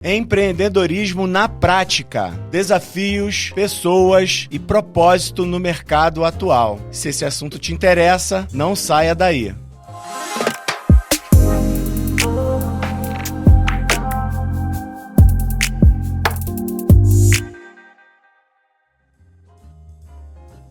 Empreendedorismo na prática, desafios, pessoas e propósito no mercado atual. Se esse assunto te interessa, não saia daí.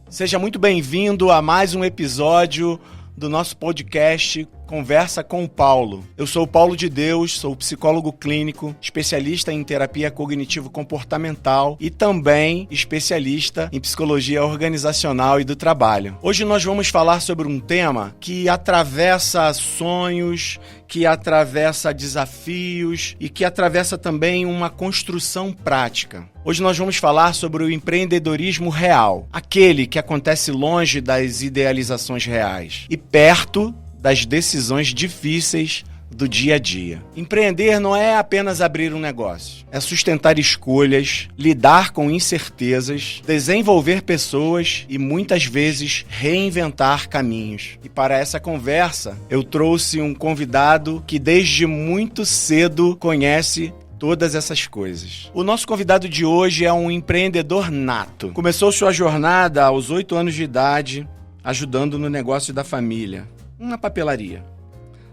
Seja muito bem-vindo a mais um episódio do nosso podcast Conversa com o Paulo. Eu sou o Paulo de Deus, sou psicólogo clínico, especialista em terapia cognitivo-comportamental e também especialista em psicologia organizacional e do trabalho. Hoje nós vamos falar sobre um tema que atravessa sonhos, que atravessa desafios e que atravessa também uma construção prática. Hoje nós vamos falar sobre o empreendedorismo real, aquele que acontece longe das idealizações reais e perto das decisões difíceis do dia a dia. Empreender não é apenas abrir um negócio, é sustentar escolhas, lidar com incertezas, desenvolver pessoas e muitas vezes reinventar caminhos. E para essa conversa, eu trouxe um convidado que desde muito cedo conhece todas essas coisas. O nosso convidado de hoje é um empreendedor nato. Começou sua jornada aos 8 anos de idade, ajudando no negócio da família, uma papelaria.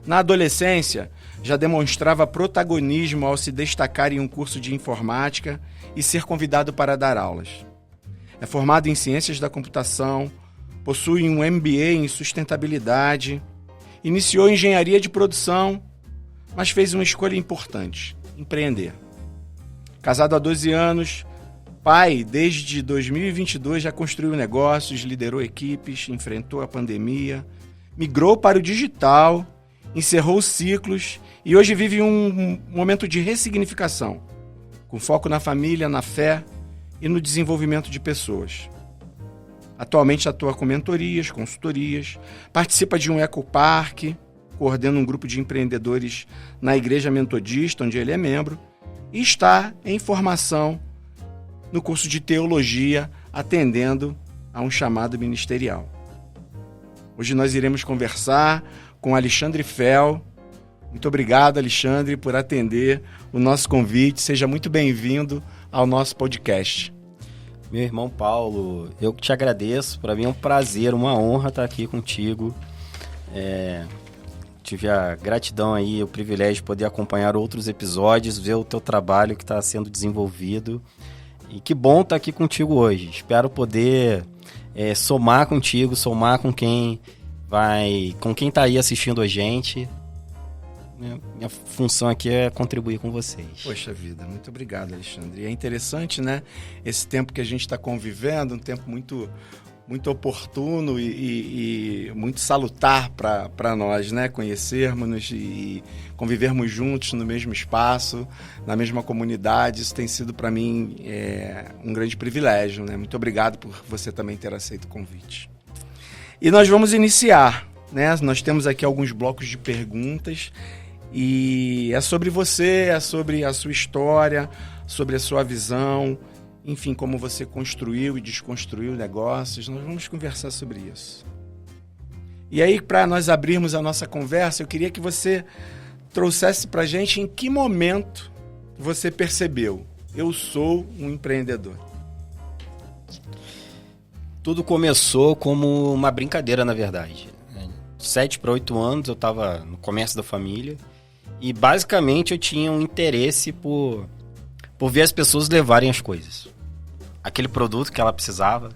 Na adolescência, já demonstrava protagonismo ao se destacar em um curso de informática e ser convidado para dar aulas. É formado em ciências da computação, possui um MBA em sustentabilidade, iniciou engenharia de produção, mas fez uma escolha importante: empreender. Casado há 12 anos, pai, desde 2022 já construiu negócios, liderou equipes, enfrentou a pandemia, migrou para o digital, encerrou ciclos e hoje vive um momento de ressignificação, com foco na família, na fé e no desenvolvimento de pessoas. Atualmente atua com mentorias, consultorias, participa de um ecoparque, coordena um grupo de empreendedores na Igreja Metodista, onde ele é membro, e está em formação no curso de teologia, atendendo a um chamado ministerial. Hoje nós iremos conversar com Alexandre Fel. Muito obrigado, Alexandre, por atender o nosso convite. Seja muito bem-vindo ao nosso podcast. Meu irmão Paulo, eu que te agradeço. Para mim é um prazer, uma honra estar aqui contigo. Tive a gratidão aí, o privilégio de poder acompanhar outros episódios, ver o teu trabalho que está sendo desenvolvido. E que bom estar aqui contigo hoje. Espero poder somar contigo, somar com quem está aí assistindo a gente. Minha função aqui é contribuir com vocês. Poxa vida, muito obrigado, Alexandre. E é interessante, né? Esse tempo que a gente está convivendo, um tempo muito, muito oportuno e muito salutar para nós, né? Conhecermos e convivermos juntos no mesmo espaço, na mesma comunidade. Isso tem sido para mim um grande privilégio, né? Muito obrigado por você também ter aceito o convite. E nós vamos iniciar, né? Nós temos aqui alguns blocos de perguntas e é sobre você, é sobre a sua história, sobre a sua visão, enfim, como você construiu e desconstruiu negócios. Nós vamos conversar sobre isso. E aí, para nós abrirmos a nossa conversa, eu queria que você trouxesse para a gente em que momento você percebeu: eu sou um empreendedor. Tudo começou como uma brincadeira, na verdade. 7 para 8 anos, eu estava no comércio da família e basicamente eu tinha um interesse por ver as pessoas levarem as coisas. Aquele produto que ela precisava,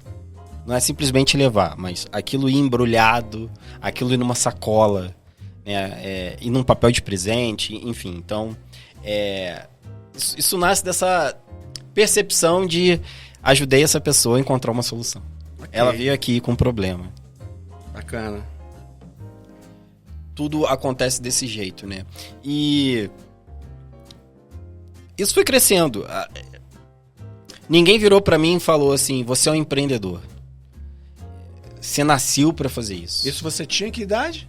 não é simplesmente levar, mas aquilo ir embrulhado, aquilo ir numa sacola, né, ir num papel de presente, enfim. Então, isso nasce dessa percepção de ajudei essa pessoa a encontrar uma solução. Okay. Ela veio aqui com um problema. Bacana. Tudo acontece desse jeito, né? E isso foi crescendo. Ninguém virou pra mim e falou assim: você é um empreendedor. Você nasceu pra fazer isso. Isso você tinha que idade?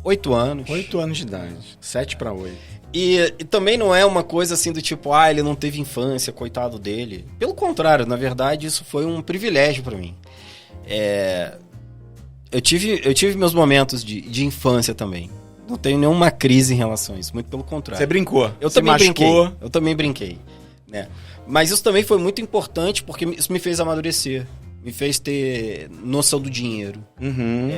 8 anos. 8 anos de idade. 7 para 8. E também não é uma coisa assim do tipo, ele não teve infância, coitado dele. Pelo contrário, na verdade, isso foi um privilégio pra mim. Eu tive meus momentos de infância também. Não tenho nenhuma crise em relação a isso, muito pelo contrário. Você brincou? Eu se também machucou. brinquei. Eu também brinquei, né? Mas isso também foi muito importante porque isso me fez amadurecer. Me fez ter noção do dinheiro. Uhum.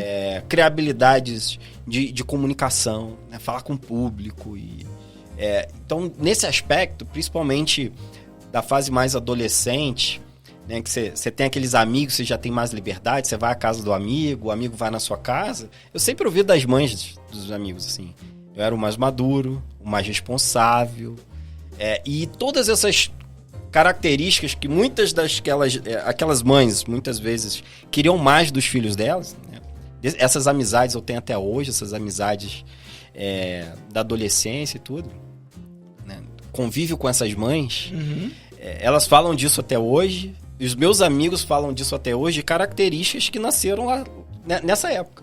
Criar habilidades de comunicação, né? Falar com o público. Então, nesse aspecto, principalmente da fase mais adolescente, né? Que você tem aqueles amigos, você já tem mais liberdade, você vai à casa do amigo, o amigo vai na sua casa. Eu sempre ouvi das mães dos amigos, assim. Eu era o mais maduro, o mais responsável. E todas essas características que muitas aquelas mães, muitas vezes, queriam mais dos filhos delas, né? Essas amizades eu tenho até hoje, essas amizades da adolescência e tudo, né? Convívio com essas mães, elas falam disso até hoje, e os meus amigos falam disso até hoje, características que nasceram lá nessa época.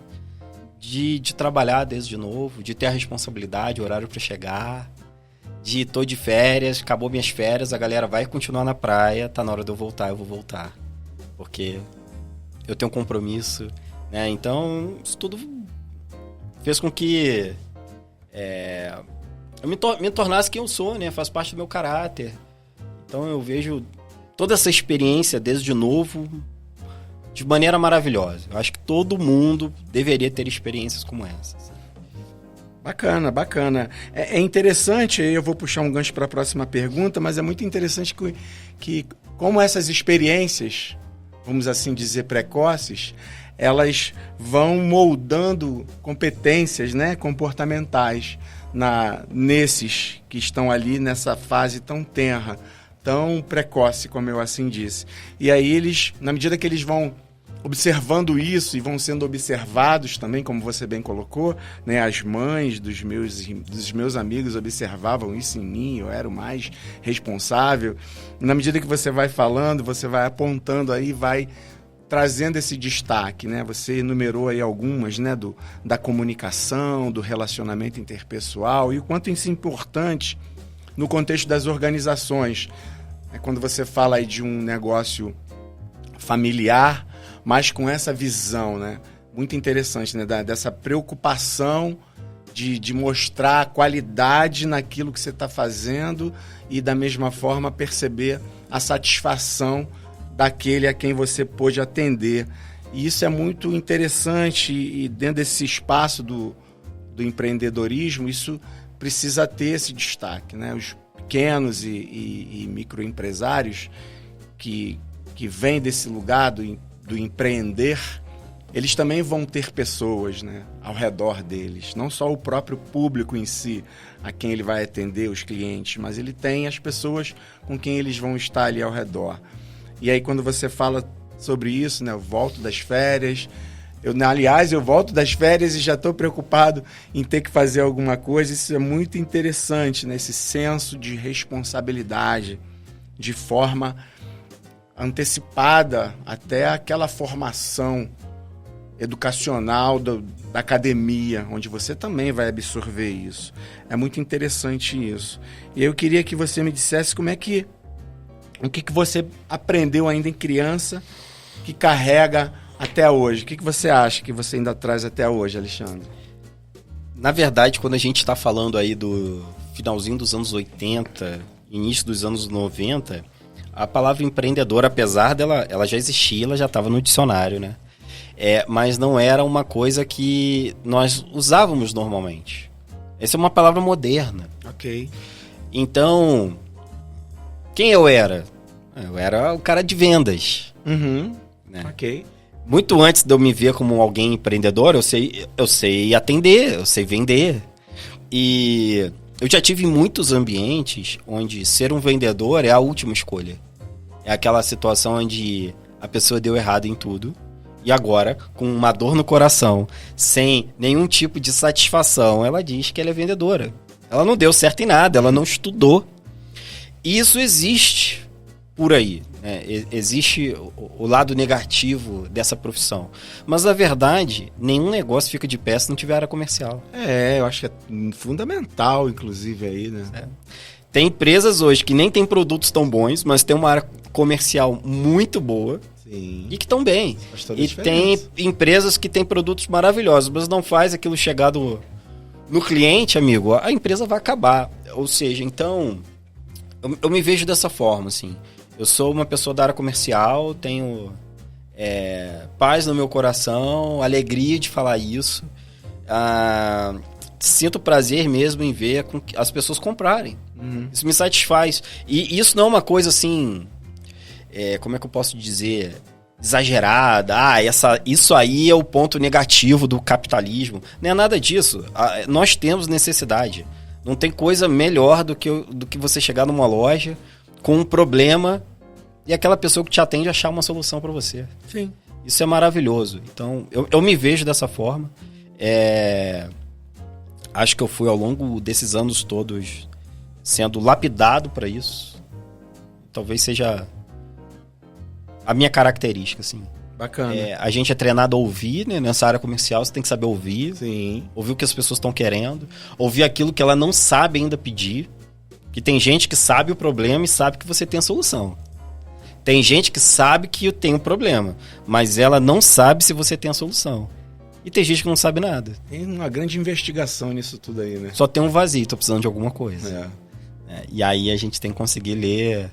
De trabalhar desde novo, de ter a responsabilidade, horário para chegar, de tô de férias, acabou minhas férias, a galera vai continuar na praia, tá na hora de eu voltar, eu vou voltar. Porque eu tenho um compromisso, né? Então, isso tudo fez com que eu me tornasse quem eu sou, né? Faz parte do meu caráter. Então, eu vejo toda essa experiência desde novo de maneira maravilhosa. Eu acho que todo mundo deveria ter experiências como essas. Bacana, bacana. É interessante, eu vou puxar um gancho para a próxima pergunta, mas é muito interessante que como essas experiências, vamos assim dizer, precoces, elas vão moldando competências, né, comportamentais nesses que estão ali nessa fase tão tenra, tão precoce, como eu assim disse. E aí eles, na medida que eles vão observando isso e vão sendo observados também, como você bem colocou, né? As mães dos meus amigos observavam isso em mim, eu era o mais responsável. Na medida que você vai falando, você vai apontando aí, vai trazendo esse destaque, né? Você enumerou aí algumas, né? Da comunicação, do relacionamento interpessoal e o quanto isso é importante no contexto das organizações. Quando você fala aí de um negócio familiar, mas com essa visão, né? Muito interessante, né? Dessa preocupação de mostrar a qualidade naquilo que você está fazendo e, da mesma forma, perceber a satisfação daquele a quem você pôde atender. E isso é muito interessante e dentro desse espaço do empreendedorismo, isso precisa ter esse destaque, né? Os pequenos e microempresários que vêm desse lugar do empreender, eles também vão ter pessoas, né, ao redor deles. Não só o próprio público em si, a quem ele vai atender, os clientes, mas ele tem as pessoas com quem eles vão estar ali ao redor. E aí quando você fala sobre isso, né, eu volto das férias, eu volto das férias e já estou preocupado em ter que fazer alguma coisa. Isso é muito interessante, né, esse senso de responsabilidade, de forma antecipada até aquela formação educacional da academia, onde você também vai absorver isso. É muito interessante isso. E eu queria que você me dissesse o que você aprendeu ainda em criança que carrega até hoje. O que você acha que você ainda traz até hoje, Alexandre? Na verdade, quando a gente está falando aí do finalzinho dos anos 80, início dos anos 90, a palavra empreendedor, apesar dela, ela já existia, ela já estava no dicionário, né? Mas não era uma coisa que nós usávamos normalmente. Essa é uma palavra moderna. Ok. Então, quem eu era? Eu era o cara de vendas. Uhum. Né? Ok. Muito antes de eu me ver como alguém empreendedor, eu sei atender, eu sei vender. E eu já tive muitos ambientes onde ser um vendedor é a última escolha. É aquela situação onde a pessoa deu errado em tudo e agora, com uma dor no coração, sem nenhum tipo de satisfação, ela diz que ela é vendedora. Ela não deu certo em nada, ela não estudou. E isso existe por aí, né? Existe o lado negativo dessa profissão. Mas, na verdade, nenhum negócio fica de pé se não tiver área comercial. Eu acho que é fundamental, inclusive, aí, né? Tem empresas hoje que nem tem produtos tão bons, mas tem uma área comercial muito boa. Sim. E que estão bem. Faz toda a E diferença. tem empresas que têm produtos maravilhosos, mas não faz aquilo chegar no no cliente, amigo, a empresa vai acabar. Ou seja, então, eu me vejo dessa forma, assim. Eu sou uma pessoa da área comercial, tenho paz no meu coração, alegria de falar isso. Sinto prazer mesmo em ver as pessoas comprarem. Isso me satisfaz. E isso não é uma coisa assim... como é que eu posso dizer? Exagerada. Isso aí é o ponto negativo do capitalismo. Não é nada disso. Nós temos necessidade. Não tem coisa melhor do que você chegar numa loja com um problema e aquela pessoa que te atende achar uma solução para você. Sim. Isso é maravilhoso. Então, eu me vejo dessa forma. Acho que eu fui, ao longo desses anos todos, sendo lapidado para isso. Talvez seja a minha característica, assim. Bacana. A gente é treinado a ouvir, né? Nessa área comercial, você tem que saber ouvir. Sim. Ouvir o que as pessoas estão querendo. Ouvir aquilo que ela não sabe ainda pedir. Que tem gente que sabe o problema e sabe que você tem a solução. Tem gente que sabe que tem um problema, mas ela não sabe se você tem a solução. E tem gente que não sabe nada. Tem uma grande investigação nisso tudo aí, né? Só tem um vazio, tô precisando de alguma coisa. E aí a gente tem que conseguir ler...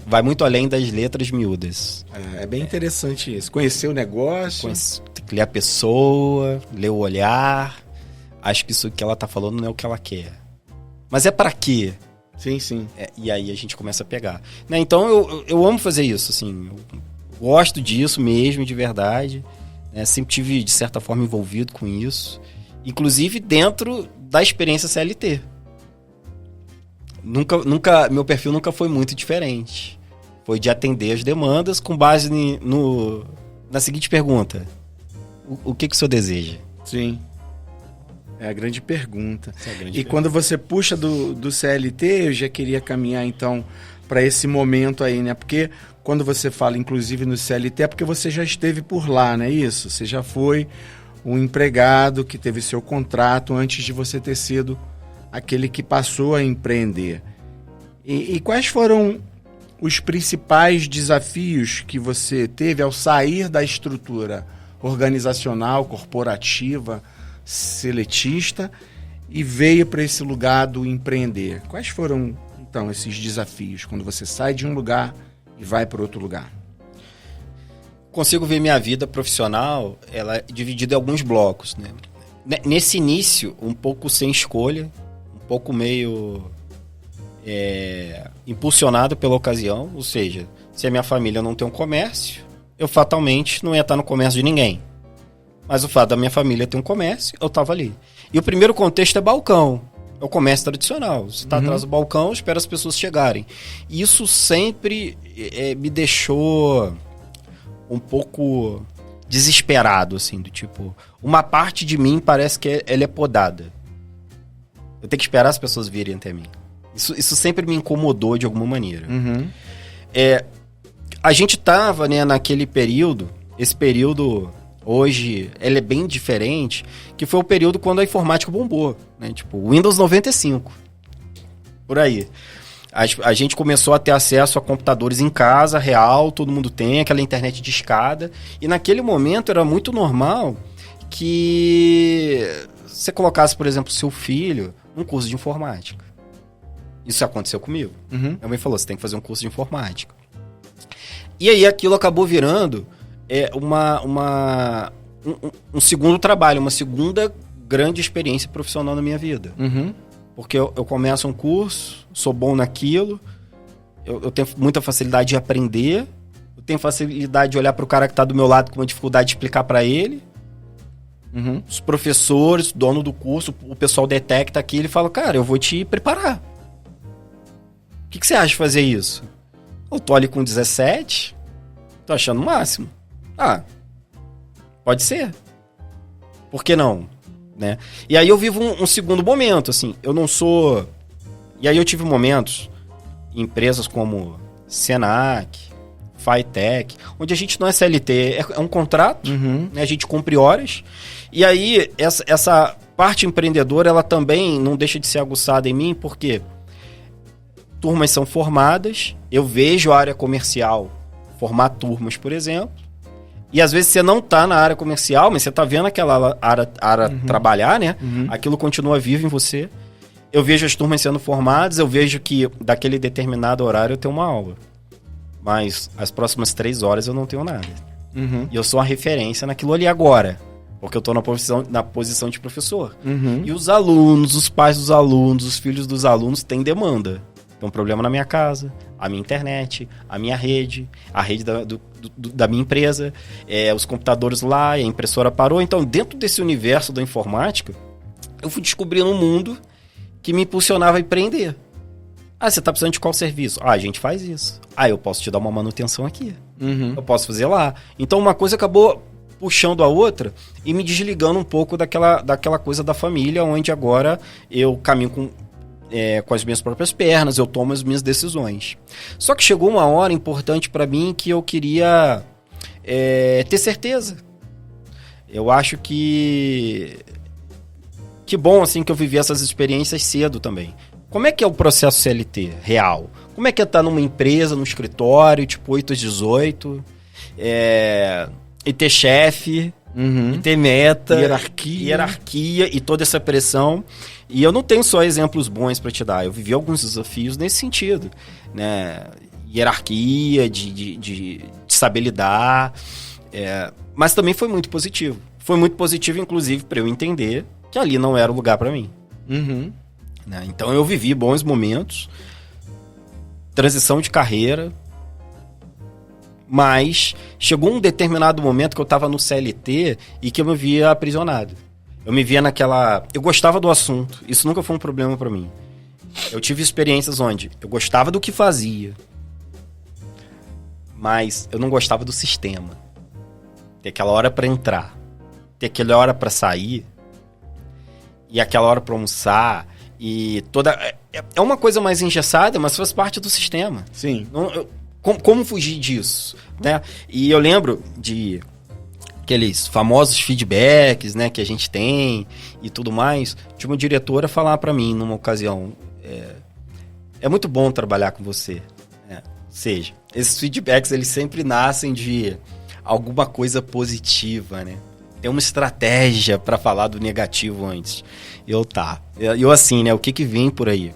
Vai muito além das letras miúdas. É bem interessante isso. Conhecer o negócio. Tem que ler a pessoa, ler o olhar. Acho que isso que ela tá falando não é o que ela quer. Mas é pra quê? Sim, sim. E aí a gente começa a pegar. Né? Então eu amo fazer isso, assim. Eu gosto disso mesmo, de verdade. Sempre tive, de certa forma, envolvido com isso. Inclusive dentro da experiência CLT. Meu perfil nunca foi muito diferente. Foi de atender as demandas com base na seguinte pergunta. O que o senhor deseja? Sim. É a grande pergunta. Quando você puxa do CLT, eu já queria caminhar então para esse momento aí, né? Porque quando você fala inclusive no CLT é porque você já esteve por lá, não é isso? Você já foi um empregado que teve seu contrato antes de você ter sido aquele que passou a empreender. E quais foram os principais desafios que você teve ao sair da estrutura organizacional, corporativa, seletista e veio para esse lugar do empreender? Quais foram, então, esses desafios quando você sai de um lugar e vai para outro lugar? Consigo ver minha vida profissional, ela é dividida em alguns blocos, né? Nesse início, um pouco sem escolha, um pouco meio impulsionado pela ocasião, ou seja, se a minha família não tem um comércio, eu fatalmente não ia estar no comércio de ninguém. Mas o fato da minha família ter um comércio, eu estava ali. E o primeiro contexto é balcão. É o comércio tradicional. Você está atrás do balcão, espera as pessoas chegarem. E isso sempre me deixou um pouco desesperado, assim, do tipo... Uma parte de mim parece que ela é podada. Eu tenho que esperar as pessoas virem até mim. Isso sempre me incomodou de alguma maneira. A gente estava, né, naquele período... Esse período... Hoje, ele é bem diferente, que foi o período quando a informática bombou, né? Tipo, Windows 95. Por aí. A gente começou a ter acesso a computadores em casa, real, todo mundo tem, aquela internet de escada. E naquele momento era muito normal que você colocasse, por exemplo, seu filho num curso de informática. Isso aconteceu comigo. Minha mãe falou, você tem que fazer um curso de informática. E aí aquilo acabou virando... um segundo trabalho, uma segunda grande experiência profissional na minha vida. Porque eu começo um curso, sou bom naquilo, eu tenho muita facilidade de aprender, eu tenho facilidade de olhar para o cara que está do meu lado com uma dificuldade de explicar para ele. Os professores, dono do curso, o pessoal detecta aquilo e fala, cara, eu vou te preparar. O que você acha de fazer isso? Eu tô ali com 17, tô achando o máximo. Pode ser. Por que não? Né? E aí eu vivo um segundo momento, assim, eu não sou... E aí eu tive momentos em empresas como Senac, Fitec, onde a gente não é CLT, é um contrato, né? A gente cumpre horas, e aí essa parte empreendedora, ela também não deixa de ser aguçada em mim, porque turmas são formadas, eu vejo a área comercial formar turmas, por exemplo, E às vezes você não tá na área comercial, mas você tá vendo aquela área trabalhar, né? Aquilo continua vivo em você. Eu vejo as turmas sendo formadas, eu vejo que daquele determinado horário eu tenho uma aula. Mas as próximas 3 horas eu não tenho nada. E eu sou a referência naquilo ali agora. Porque eu tô na posição de professor. E os alunos, os pais dos alunos, os filhos dos alunos têm demanda. Tem um problema na minha casa, a minha internet, a minha rede, a rede da minha empresa, os computadores lá, a impressora parou. Então, dentro desse universo da informática, eu fui descobrindo um mundo que me impulsionava a empreender. Ah, você tá precisando de qual serviço? Ah, a gente faz isso. Ah, eu posso te dar uma manutenção aqui. Eu posso fazer lá. Então, uma coisa acabou puxando a outra e me desligando um pouco daquela coisa da família, onde agora eu caminho com as minhas próprias pernas, eu tomo as minhas decisões. Só que chegou uma hora importante para mim que eu queria ter certeza. Eu acho que bom assim que eu vivi essas experiências cedo também. Como é que é o processo CLT real? Como é que é estar numa empresa, no escritório, tipo 8 às 18, e ter chefe, e ter meta, hierarquia e toda essa pressão. E eu não tenho só exemplos bons para te dar, eu vivi alguns desafios nesse sentido, né? Hierarquia, de saber lidar, mas também foi muito positivo. Foi muito positivo, inclusive, para eu entender que ali não era o lugar para mim. Né? Então eu vivi bons momentos, transição de carreira, mas chegou um determinado momento que eu estava no CLT e que eu me via aprisionado. Eu me via naquela... Eu gostava do assunto, isso nunca foi um problema para mim. Eu tive experiências onde eu gostava do que fazia, mas eu não gostava do sistema. Ter aquela hora para entrar, ter aquela hora para sair, e aquela hora para almoçar, e toda... É uma coisa mais engessada, mas faz parte do sistema. Sim. Como fugir disso, né? E eu lembro de aqueles famosos feedbacks, né, que a gente tem e tudo mais. Tinha uma diretora falar para mim numa ocasião, é muito bom trabalhar com você. Ou seja, esses feedbacks eles sempre nascem de alguma coisa positiva, né? Tem uma estratégia para falar do negativo antes. Eu assim, né? O que vem por aí?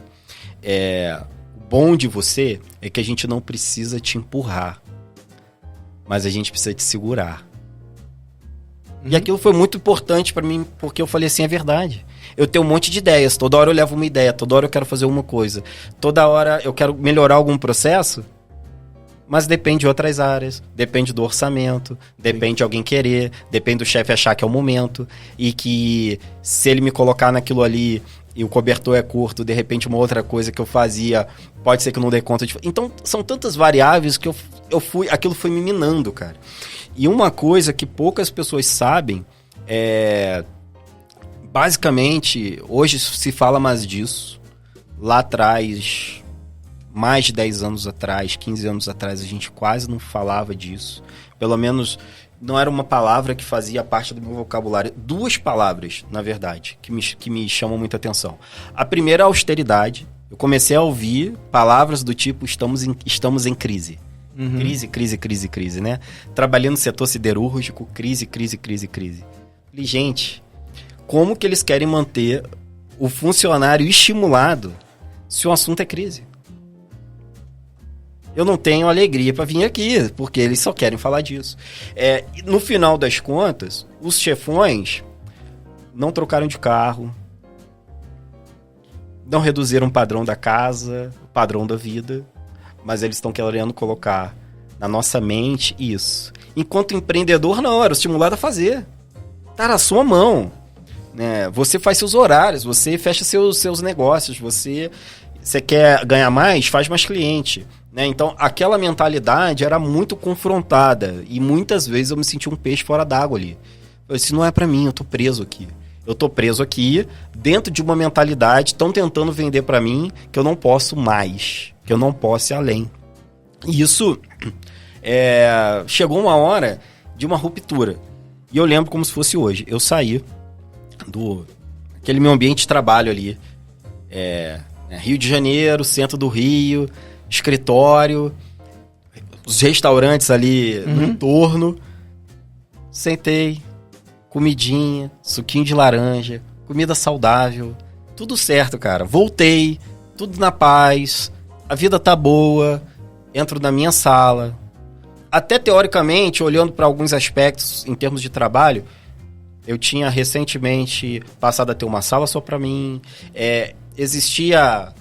O bom de você é que a gente não precisa te empurrar, mas a gente precisa te segurar. E aquilo foi muito importante para mim, porque eu falei assim, é verdade. Eu tenho um monte de ideias, toda hora eu levo uma ideia, toda hora eu quero fazer uma coisa, toda hora eu quero melhorar algum processo, mas depende de outras áreas, depende do orçamento, depende de alguém querer, depende do chefe achar que é o momento, e que se ele me colocar naquilo ali e o cobertor é curto, de repente uma outra coisa que eu fazia, pode ser que eu não dê conta de... Então, são tantas variáveis que aquilo foi me minando, cara. E uma coisa que poucas pessoas sabem basicamente, hoje se fala mais disso. Lá atrás, mais de 10 anos atrás, 15 anos atrás, a gente quase não falava disso. Pelo menos não era uma palavra que fazia parte do meu vocabulário. 2 palavras, na verdade, que me chamam muita atenção. A primeira é a austeridade. Eu comecei a ouvir palavras do tipo estamos em crise. Crise, né? Trabalhando no setor siderúrgico, crise. Falei, gente, como que eles querem manter o funcionário estimulado se o assunto é crise? Eu não tenho alegria para vir aqui, porque eles só querem falar disso. No final das contas, os chefões não trocaram de carro, não reduziram o padrão da casa, o padrão da vida, mas eles estão querendo colocar na nossa mente isso. Enquanto empreendedor, não, era estimulado a fazer. Tá na sua mão. Né? Você faz seus horários, você fecha seus negócios, você quer ganhar mais, faz mais cliente. Né? Então, aquela mentalidade era muito confrontada e muitas vezes eu me senti um peixe fora d'água ali. Isso não é pra mim, eu tô preso aqui. Eu tô preso aqui dentro de uma mentalidade, estão tentando vender pra mim que eu não posso mais, que eu não posso ir além. E isso chegou uma hora de uma ruptura. E eu lembro como se fosse hoje. Eu saí aquele meu ambiente de trabalho ali. Rio de Janeiro, centro do Rio, escritório, os restaurantes ali no entorno. sentei, comidinha, suquinho de laranja, comida saudável, tudo certo, cara. Voltei, tudo na paz, a vida tá boa, entro na minha sala. Até teoricamente, olhando para alguns aspectos em termos de trabalho, eu tinha recentemente passado a ter uma sala só para mim. Existia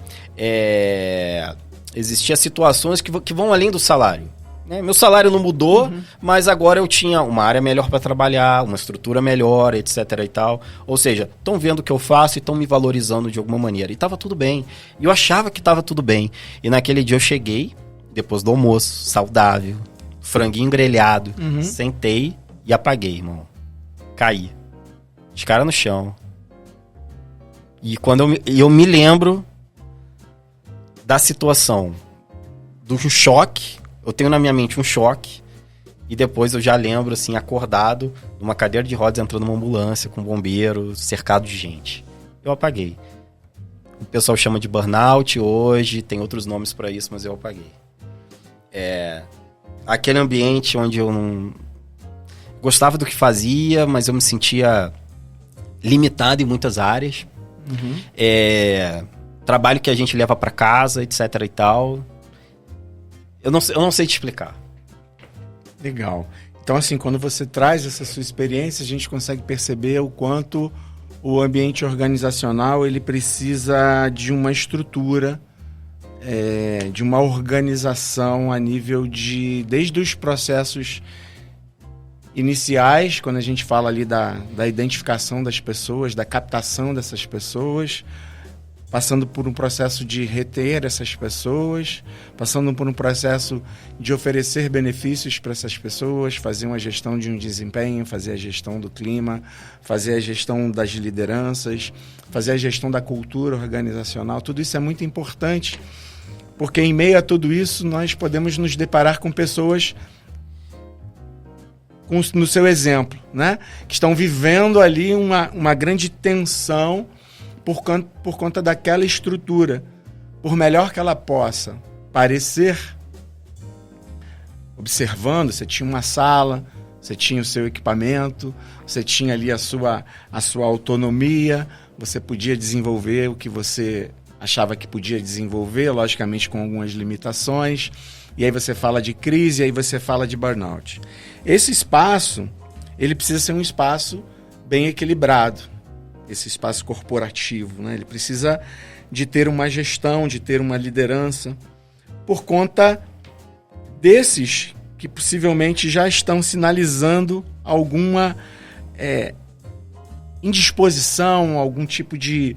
situações que vão além do salário. Né? Meu salário não mudou, mas agora eu tinha uma área melhor para trabalhar, uma estrutura melhor, etc. e tal. Ou seja, estão vendo o que eu faço e estão me valorizando de alguma maneira. E estava tudo bem. E eu achava que estava tudo bem. E naquele dia eu cheguei, depois do almoço, saudável, franguinho grelhado, sentei e apaguei, irmão. Caí. De cara no chão. E quando eu me lembro da situação do choque, eu tenho na minha mente um choque, e depois eu já lembro, assim, acordado, numa cadeira de rodas, entrando numa ambulância, com um bombeiro, cercado de gente. Eu apaguei. O pessoal chama de burnout hoje, tem outros nomes pra isso, mas eu apaguei. Aquele ambiente onde eu não gostava do que fazia, mas eu me sentia limitado em muitas áreas. Trabalho que a gente leva pra casa, etc e tal. Eu não sei te explicar. Legal. Então, assim, quando você traz essa sua experiência, a gente consegue perceber o quanto o ambiente organizacional ele precisa de uma estrutura, de uma organização a nível desde os processos iniciais, quando a gente fala ali da identificação das pessoas, da captação dessas pessoas, passando por um processo de reter essas pessoas, passando por um processo de oferecer benefícios para essas pessoas, fazer uma gestão de um desempenho, fazer a gestão do clima, fazer a gestão das lideranças, fazer a gestão da cultura organizacional. Tudo isso é muito importante, porque em meio a tudo isso nós podemos nos deparar com pessoas no seu exemplo, né? Que estão vivendo ali uma grande tensão por conta daquela estrutura. Por melhor que ela possa parecer, observando, você tinha uma sala, você tinha o seu equipamento, você tinha ali a sua autonomia, você podia desenvolver o que você achava que podia desenvolver, logicamente com algumas limitações. E aí você fala de crise, e aí você fala de burnout. Esse espaço, ele precisa ser um espaço bem equilibrado, esse espaço corporativo, né? Ele precisa de ter uma gestão, de ter uma liderança, por conta desses que possivelmente já estão sinalizando alguma indisposição, algum tipo de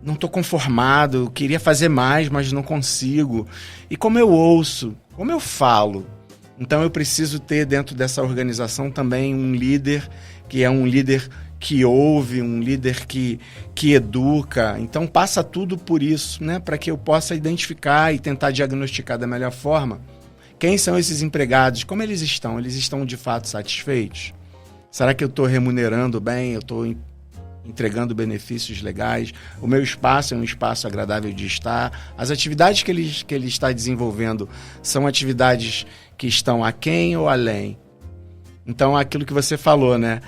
não estou conformado, queria fazer mais, mas não consigo. E como eu ouço, como eu falo, então eu preciso ter dentro dessa organização também um líder que é um líder que ouve, um líder que educa. Então passa tudo por isso, né? Para que eu possa identificar e tentar diagnosticar da melhor forma quem são esses empregados, como eles estão. Eles estão de fato satisfeitos? Será que eu estou remunerando bem? Eu estou entregando benefícios legais? O meu espaço é um espaço agradável de estar? As atividades que ele está desenvolvendo são atividades que estão aquém ou além? Então, aquilo que você falou, né?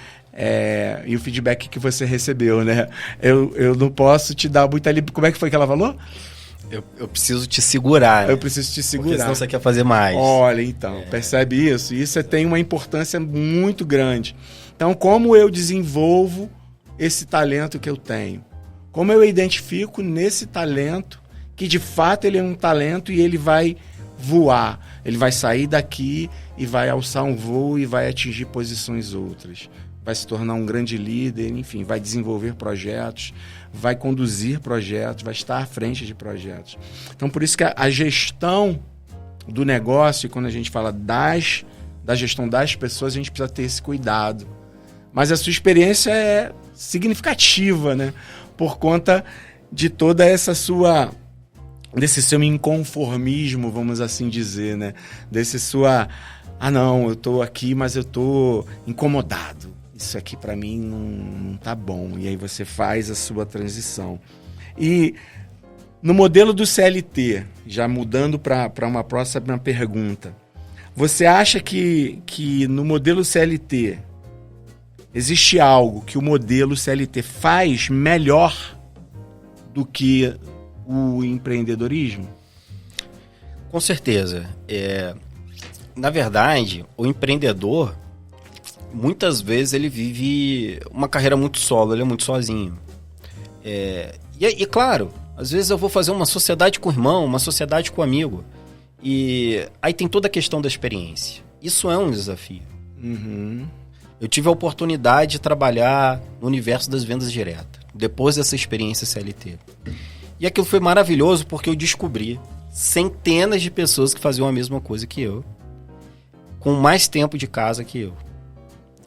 E o feedback que você recebeu, né? Eu não posso te dar muita liberdade. Como é que foi que ela falou? Eu preciso te segurar. Eu preciso te segurar. Porque senão você quer fazer mais. Olha, então, percebe isso? Isso tem uma importância muito grande. Então, como eu desenvolvo esse talento que eu tenho? Como eu identifico nesse talento que, de fato, ele é um talento e ele vai voar? Ele vai sair daqui e vai alçar um voo e vai atingir posições outras. Vai se tornar um grande líder, enfim, vai desenvolver projetos, vai conduzir projetos, vai estar à frente de projetos. Então, por isso que a gestão do negócio, quando a gente fala da gestão das pessoas, a gente precisa ter esse cuidado. Mas a sua experiência é significativa, né? Por conta de toda desse seu inconformismo, vamos assim dizer, né? Desse não, eu tô aqui, mas eu tô incomodado. Isso aqui para mim não tá bom. E aí você faz a sua transição. E no modelo do CLT, já mudando para uma próxima pergunta, você acha que no modelo CLT existe algo que o modelo CLT faz melhor do que o empreendedorismo? Com certeza. Na verdade, o empreendedor, muitas vezes ele vive uma carreira muito solo, ele é muito sozinho. E claro, às vezes eu vou fazer uma sociedade com o irmão, uma sociedade com o amigo. E aí tem toda a questão da experiência. Isso é um desafio. Uhum. Eu tive a oportunidade de trabalhar no universo das vendas diretas, depois dessa experiência CLT. E aquilo foi maravilhoso porque eu descobri centenas de pessoas que faziam a mesma coisa que eu, com mais tempo de casa que eu.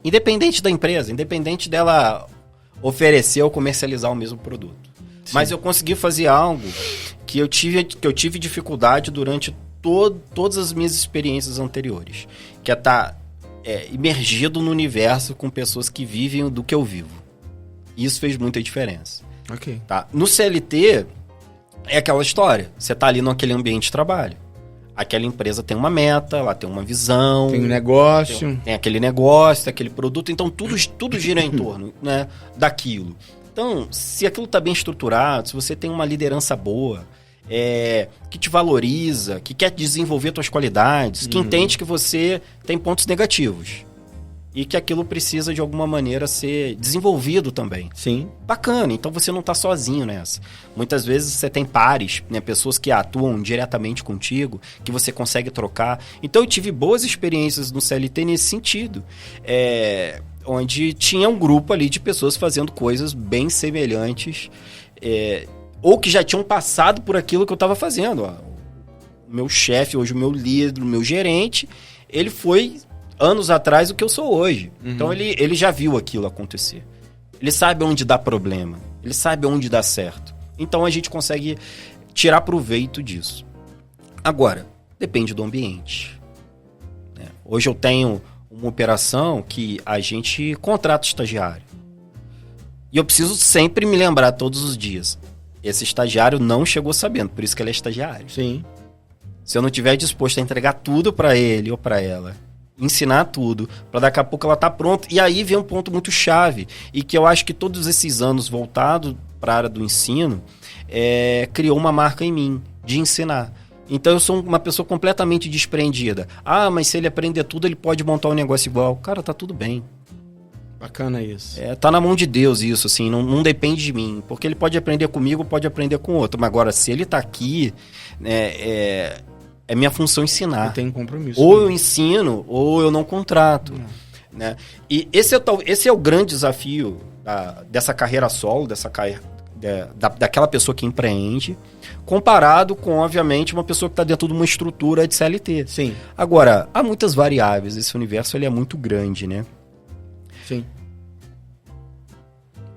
Independente da empresa, independente dela oferecer ou comercializar o mesmo produto. Sim. Mas eu consegui fazer algo que eu tive dificuldade durante todas as minhas experiências anteriores, que é estar imergido no universo com pessoas que vivem do que eu vivo. Isso fez muita diferença. Okay. Tá? No CLT, é aquela história. Você está ali naquele ambiente de trabalho. Aquela empresa tem uma meta, ela tem uma visão. Tem um negócio. Tem aquele negócio, tem aquele produto. Então, tudo gira em torno, né, daquilo. Então, se aquilo está bem estruturado, se você tem uma liderança boa, que te valoriza, que quer desenvolver suas qualidades, que entende que você tem pontos negativos e que aquilo precisa, de alguma maneira, ser desenvolvido também. Sim. Bacana, então você não está sozinho nessa. Muitas vezes você tem pares, né, pessoas que atuam diretamente contigo, que você consegue trocar. Então eu tive boas experiências no CLT nesse sentido. Onde tinha um grupo ali de pessoas fazendo coisas bem semelhantes, ou que já tinham passado por aquilo que eu estava fazendo. O meu chefe, hoje o meu líder, o meu gerente, ele foi anos atrás o que eu sou hoje. Uhum. Então ele já viu aquilo acontecer. Ele sabe onde dá problema, ele sabe onde dá certo. Então a gente consegue tirar proveito disso. Agora, depende do ambiente, né? Hoje eu tenho uma operação que a gente contrata estagiário. E eu preciso sempre me lembrar todos os dias. Esse estagiário não chegou sabendo, por isso que ele é estagiário. Sim. Se eu não estiver disposto a entregar tudo para ele ou para ela, ensinar tudo, para daqui a pouco ela tá pronta. E aí vem um ponto muito chave, e que eu acho que todos esses anos voltado para a área do ensino, criou uma marca em mim, de ensinar. Então eu sou uma pessoa completamente despreendida. Ah, mas se ele aprender tudo, ele pode montar um negócio igual. Cara, tá tudo bem. Bacana isso. Tá na mão de Deus isso, assim, não depende de mim. Porque ele pode aprender comigo, pode aprender com outro. Mas agora, se ele tá aqui, é minha função ensinar. Eu tenho compromisso. Ou eu ensino, ou eu não contrato. Né? E esse é o grande desafio dessa carreira solo, daquela pessoa que empreende, comparado com, obviamente, uma pessoa que está dentro de uma estrutura de CLT. Sim. Agora, há muitas variáveis. Esse universo ele é muito grande, né? Sim.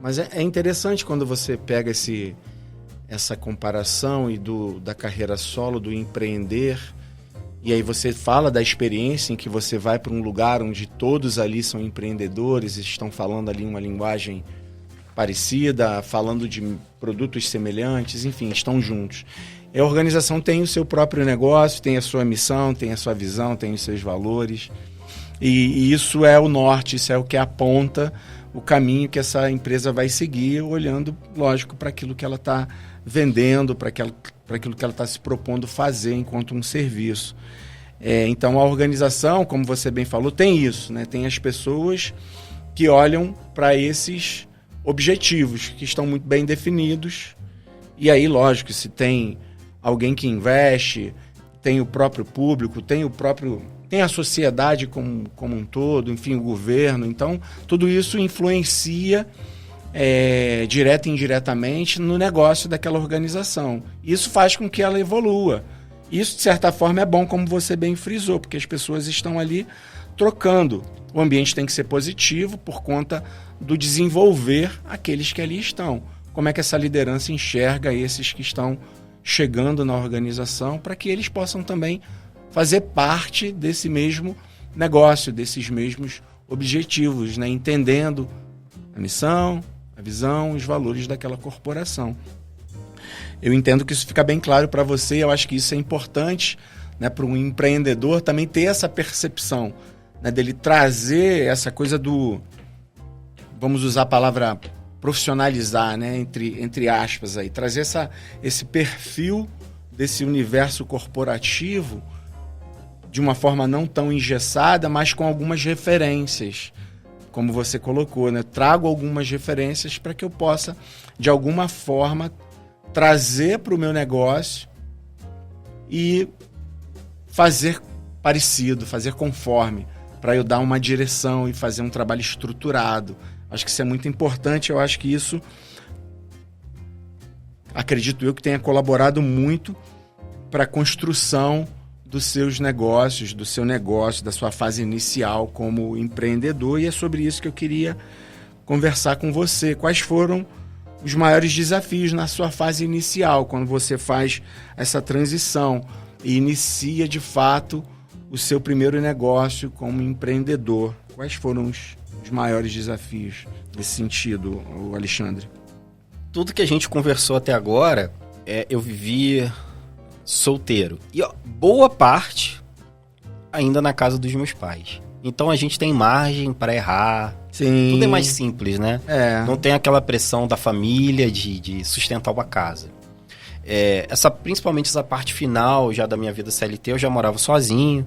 Mas é interessante quando você pega essa comparação da carreira solo, do empreender, e aí você fala da experiência em que você vai para um lugar onde todos ali são empreendedores, estão falando ali uma linguagem parecida, falando de produtos semelhantes, enfim, estão juntos. E a organização tem o seu próprio negócio, tem a sua missão, tem a sua visão, tem os seus valores. E isso é o norte, isso é o que aponta o caminho que essa empresa vai seguir, olhando, lógico, para aquilo que ela está vendendo, para aquilo que ela está se propondo fazer enquanto um serviço. Então, a organização, como você bem falou, tem isso, né? Tem as pessoas que olham para esses objetivos, que estão muito bem definidos. E aí, lógico, se tem alguém que investe, tem o próprio público, tem a sociedade como um todo, enfim, o governo. Então, tudo isso influencia direta e indiretamente no negócio daquela organização. Isso faz com que ela evolua. Isso, de certa forma, é bom, como você bem frisou, porque as pessoas estão ali trocando. O ambiente tem que ser positivo por conta do desenvolver aqueles que ali estão. Como é que essa liderança enxerga esses que estão chegando na organização, para que eles possam também fazer parte desse mesmo negócio, desses mesmos objetivos, né? Entendendo a missão, a visão, os valores daquela corporação. Eu entendo que isso fica bem claro para você, eu acho que isso é importante, né, para um empreendedor também ter essa percepção, né, dele trazer essa coisa vamos usar a palavra profissionalizar, né? Entre aspas aí, trazer esse perfil desse universo corporativo de uma forma não tão engessada, mas com algumas referências, como você colocou, né? Trago algumas referências para que eu possa, de alguma forma, trazer para o meu negócio e fazer parecido, fazer conforme, para eu dar uma direção e fazer um trabalho estruturado. Acho que isso é muito importante, eu acho que isso, acredito eu, que tenha colaborado muito para a construção dos seus negócios, do seu negócio, da sua fase inicial como empreendedor, e é sobre isso que eu queria conversar com você. Quais foram os maiores desafios na sua fase inicial, quando você faz essa transição e inicia de fato o seu primeiro negócio como empreendedor? Quais foram os maiores desafios nesse sentido, Alexandre? Tudo que a gente conversou até agora, eu vivi solteiro. E boa parte ainda na casa dos meus pais. Então a gente tem margem para errar. Sim. Tudo é mais simples, né? Não tem aquela pressão da família de sustentar uma casa. Principalmente essa parte final já da minha vida CLT, eu já morava sozinho.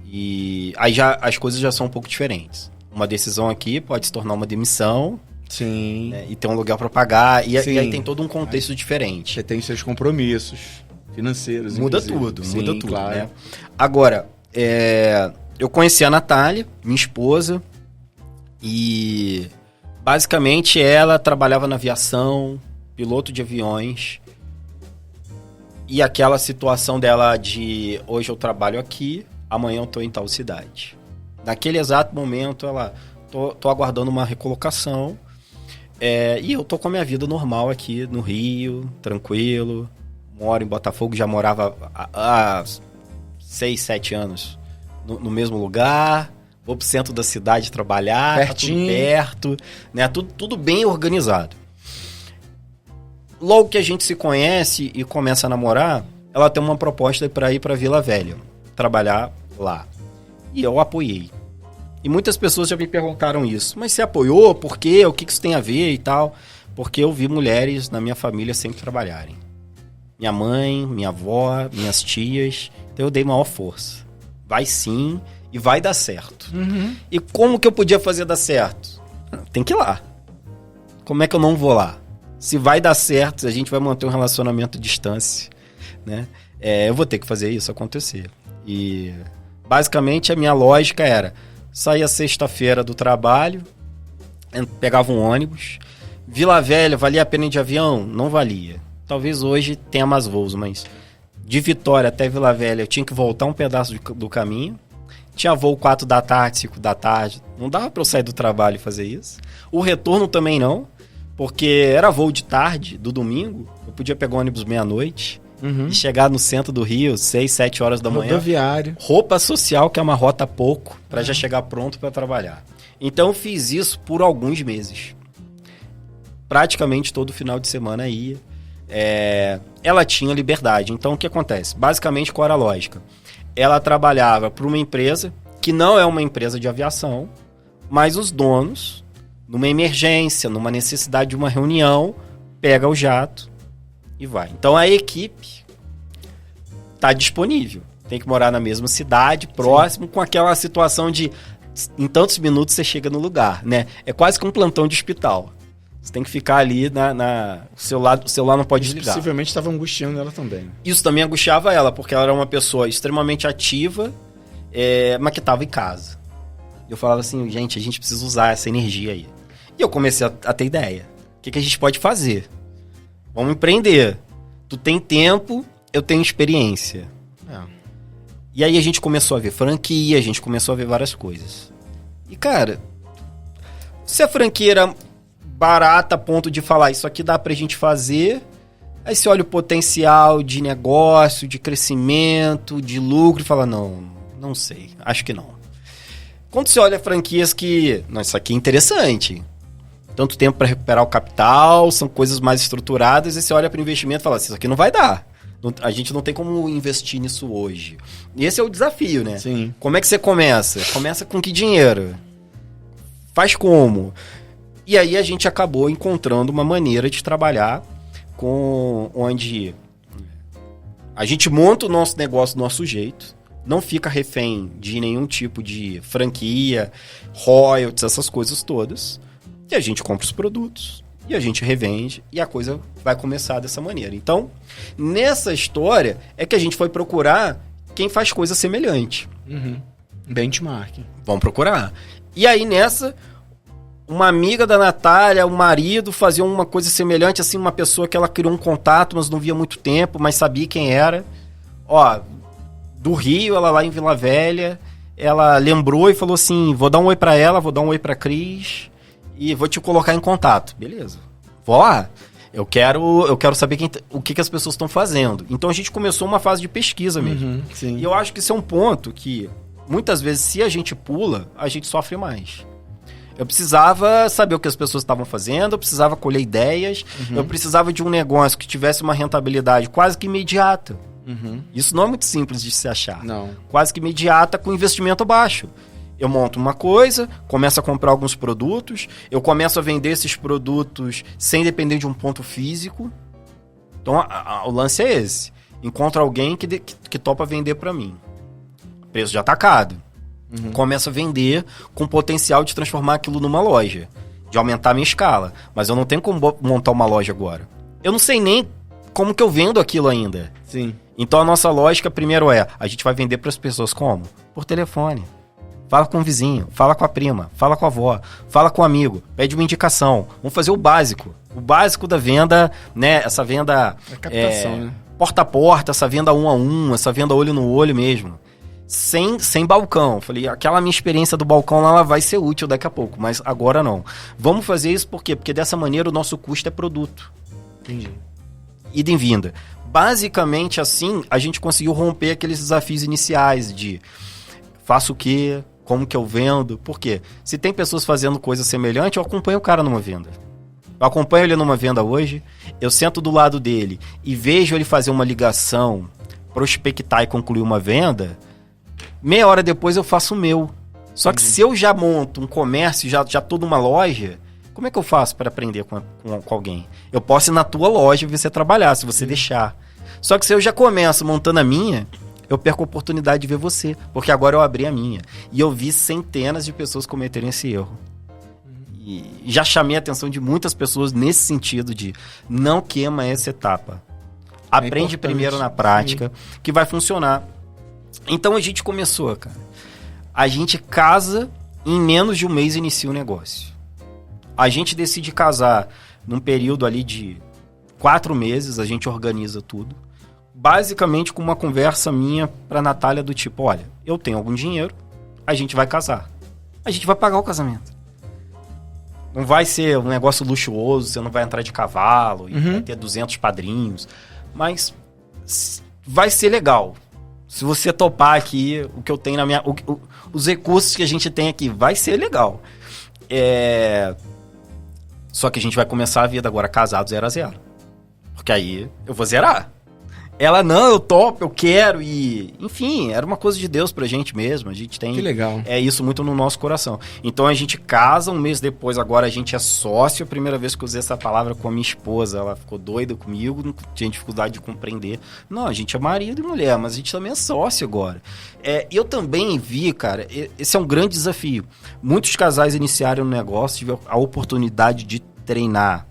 E aí as coisas já são um pouco diferentes. Uma decisão aqui pode se tornar uma demissão. Sim. Né? E tem um lugar para pagar. E aí tem todo um contexto diferente. Você tem seus compromissos financeiros. Muda inclusive. tudo, Sim, muda tudo. Claro. Né? Agora, eu conheci a Natália, minha esposa, e basicamente ela trabalhava na aviação, piloto de aviões, e aquela situação dela de hoje eu trabalho aqui, amanhã eu tô em tal cidade. Naquele exato momento ela, tô aguardando uma recolocação, e eu tô com a minha vida normal aqui no Rio, tranquilo, moro em Botafogo, já morava há 6, 7 anos no mesmo lugar, vou pro centro da cidade trabalhar, pertinho. Tá tudo perto, né? Tudo bem organizado. Logo que a gente se conhece e começa a namorar, ela tem uma proposta para ir para Vila Velha, trabalhar lá. E eu apoiei. E muitas pessoas já me perguntaram isso. Mas você apoiou? Por quê? O que isso tem a ver e tal? Porque eu vi mulheres na minha família sempre trabalharem. Minha mãe, minha avó, minhas tias. Então eu dei maior força. Vai sim e vai dar certo. Uhum. E como que eu podia fazer dar certo? Tem que ir lá. Como é que eu não vou lá? Se vai dar certo, a gente vai manter um relacionamento à distância, né? Eu vou ter que fazer isso acontecer. E basicamente a minha lógica era: saía sexta-feira do trabalho, pegava um ônibus. Vila Velha, valia a pena ir de avião? Não valia. Talvez hoje tenha mais voos, mas de Vitória até Vila Velha eu tinha que voltar um pedaço do caminho. Tinha voo 4 da tarde, 5 da tarde. Não dava para eu sair do trabalho e fazer isso. O retorno também não, porque era voo de tarde, do domingo. Eu podia pegar o ônibus meia-noite e chegar no centro do Rio, 6, 7 horas da manhã. Rodoviário. Roupa social, que é uma rota pouco, para já chegar pronto para trabalhar. Então eu fiz isso por alguns meses. Praticamente todo final de semana ia. Ela tinha liberdade. Então o que acontece? Basicamente, qual era a lógica? Ela trabalhava para uma empresa que não é uma empresa de aviação, mas os donos, numa emergência, numa necessidade de uma reunião, pega o jato e vai. Então a equipe está disponível. Tem que morar na mesma cidade, próximo, com aquela situação de em tantos minutos você chega no lugar, né? É quase que um plantão de hospital. Você tem que ficar ali o celular não pode desligar. Possivelmente estava angustiando ela também. Isso também angustiava ela, porque ela era uma pessoa extremamente ativa, mas que estava em casa. Eu falava assim, gente, a gente precisa usar essa energia aí. E eu comecei a ter ideia. O que a gente pode fazer? Vamos empreender. Tu tem tempo, eu tenho experiência. E aí a gente começou a ver franquia, a gente começou a ver várias coisas. E, cara, se a franquia era barata a ponto de falar, isso aqui dá pra gente fazer, aí você olha o potencial de negócio, de crescimento, de lucro e fala, não sei, acho que não. Quando você olha franquias que, isso aqui é interessante, tanto tempo para recuperar o capital, são coisas mais estruturadas, e você olha para o investimento e fala, isso aqui não vai dar. A gente não tem como investir nisso hoje. E esse é o desafio, né? Sim. Como é que você começa? Começa com que dinheiro? Faz como? E aí a gente acabou encontrando uma maneira de trabalhar onde a gente monta o nosso negócio do nosso jeito, não fica refém de nenhum tipo de franquia, royalties, essas coisas todas. E a gente compra os produtos e a gente revende e a coisa vai começar dessa maneira. Então, nessa história é que a gente foi procurar quem faz coisa semelhante. Benchmark. Vamos procurar. E aí nessa, uma amiga da Natália, o marido, fazia uma coisa semelhante, assim, uma pessoa que ela criou um contato, mas não via há muito tempo, mas sabia quem era. Ó, do Rio, ela lá em Vila Velha, ela lembrou e falou assim, vou dar um oi pra ela, vou dar um oi pra Cris e vou te colocar em contato. Beleza. Vou lá. Eu quero saber o que as pessoas estão fazendo. Então a gente começou uma fase de pesquisa mesmo. Sim. E eu acho que isso é um ponto que, muitas vezes, se a gente pula, a gente sofre mais. Eu precisava saber o que as pessoas estavam fazendo, eu precisava colher ideias, eu precisava de um negócio que tivesse uma rentabilidade quase que imediata. Isso não é muito simples de se achar. Não. Quase que imediata com investimento baixo. Eu monto uma coisa, começo a comprar alguns produtos, eu começo a vender esses produtos sem depender de um ponto físico. Então, o lance é esse. Encontro alguém que topa vender para mim. Preço de atacado. Começo a vender com potencial de transformar aquilo numa loja, de aumentar a minha escala. Mas eu não tenho como montar uma loja agora. Eu não sei nem como que eu vendo aquilo ainda. Sim. Então a nossa lógica primeiro a gente vai vender para as pessoas como? Por telefone. Fala com o vizinho, fala com a prima, fala com a avó, fala com o amigo, pede uma indicação. Vamos fazer o básico. O básico da venda, né? Essa venda A captação, né? Porta a porta, essa venda 1 a 1, essa venda olho no olho mesmo. Sem balcão. Falei, aquela minha experiência do balcão ela vai ser útil daqui a pouco, mas agora não. Vamos fazer isso por quê? Porque dessa maneira o nosso custo é produto. Entendi. Ida e vinda. Basicamente assim, a gente conseguiu romper aqueles desafios iniciais de faço o quê? Como que eu vendo? Por quê? Se tem pessoas fazendo coisa semelhante, eu acompanho o cara numa venda. Eu acompanho ele numa venda hoje, eu sento do lado dele e vejo ele fazer uma ligação, prospectar e concluir uma venda, meia hora depois eu faço o meu. Só que se eu já monto um comércio, já tô numa loja, como é que eu faço para aprender com alguém? Eu posso ir na tua loja e ver você trabalhar, se você deixar. Só que se eu já começo montando a minha, eu perco a oportunidade de ver você, porque agora eu abri a minha. E eu vi centenas de pessoas cometerem esse erro. E já chamei a atenção de muitas pessoas nesse sentido de não queima essa etapa. Aprende primeiro na prática, que vai funcionar. Então a gente começou, cara. A gente casa, em menos de um mês inicia o negócio. A gente decide casar num período ali de 4 meses, a gente organiza tudo. Basicamente com uma conversa minha pra Natália do tipo, olha, eu tenho algum dinheiro, a gente vai casar. A gente vai pagar o casamento. Não vai ser um negócio luxuoso, você não vai entrar de cavalo e vai ter 200 padrinhos, mas vai ser legal. Se você topar aqui o que eu tenho na minha... os recursos que a gente tem aqui, vai ser legal. Só que a gente vai começar a vida agora casado 0 a 0. Porque aí eu vou zerar. Ela, não, eu topo, eu quero e... Enfim, era uma coisa de Deus pra gente mesmo. A gente tem... Que legal. Isso muito no nosso coração. Então a gente casa, um mês depois, agora a gente é sócio. A primeira vez que eu usei essa palavra com a minha esposa, ela ficou doida comigo, não tinha dificuldade de compreender. Não, a gente é marido e mulher, mas a gente também é sócio agora. Eu também vi, cara, esse é um grande desafio. Muitos casais iniciaram no negócio, tiveram a oportunidade de treinar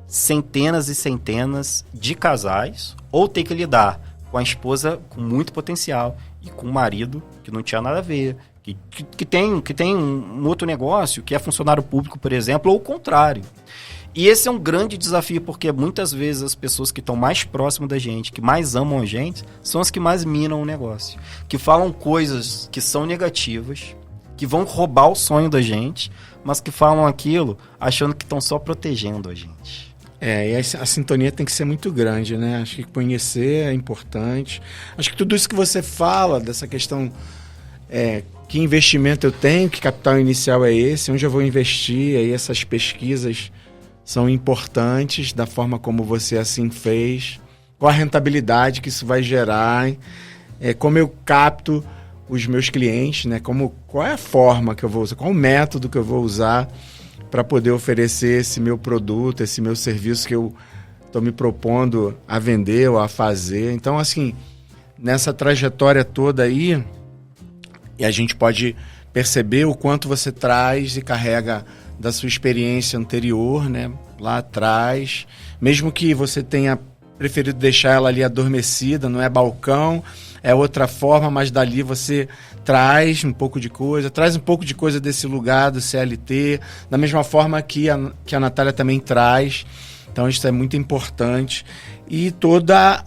centenas e centenas de casais, ou ter que lidar com a esposa com muito potencial e com o marido que não tinha nada a ver, que tem um outro negócio, que é funcionário público, por exemplo, ou o contrário. E esse é um grande desafio, porque muitas vezes as pessoas que estão mais próximas da gente, que mais amam a gente, são as que mais minam o negócio, que falam coisas que são negativas, que vão roubar o sonho da gente, mas que falam aquilo achando que estão só protegendo a gente. E a sintonia tem que ser muito grande, né? Acho que conhecer é importante. Acho que tudo isso que você fala, dessa questão, que investimento eu tenho, que capital inicial é esse, onde eu vou investir, aí essas pesquisas são importantes, da forma como você assim fez, qual a rentabilidade que isso vai gerar, como eu capto os meus clientes, né? Qual é a forma que eu vou usar, qual o método que eu vou usar para poder oferecer esse meu produto, esse meu serviço que eu estou me propondo a vender ou a fazer. Então, assim, nessa trajetória toda aí, e a gente pode perceber o quanto você traz e carrega da sua experiência anterior, né, lá atrás, mesmo que você tenha preferido deixar ela ali adormecida, não é balcão, é outra forma, mas dali você traz um pouco de coisa desse lugar do CLT, da mesma forma que a Natália também traz. Então isso é muito importante. E toda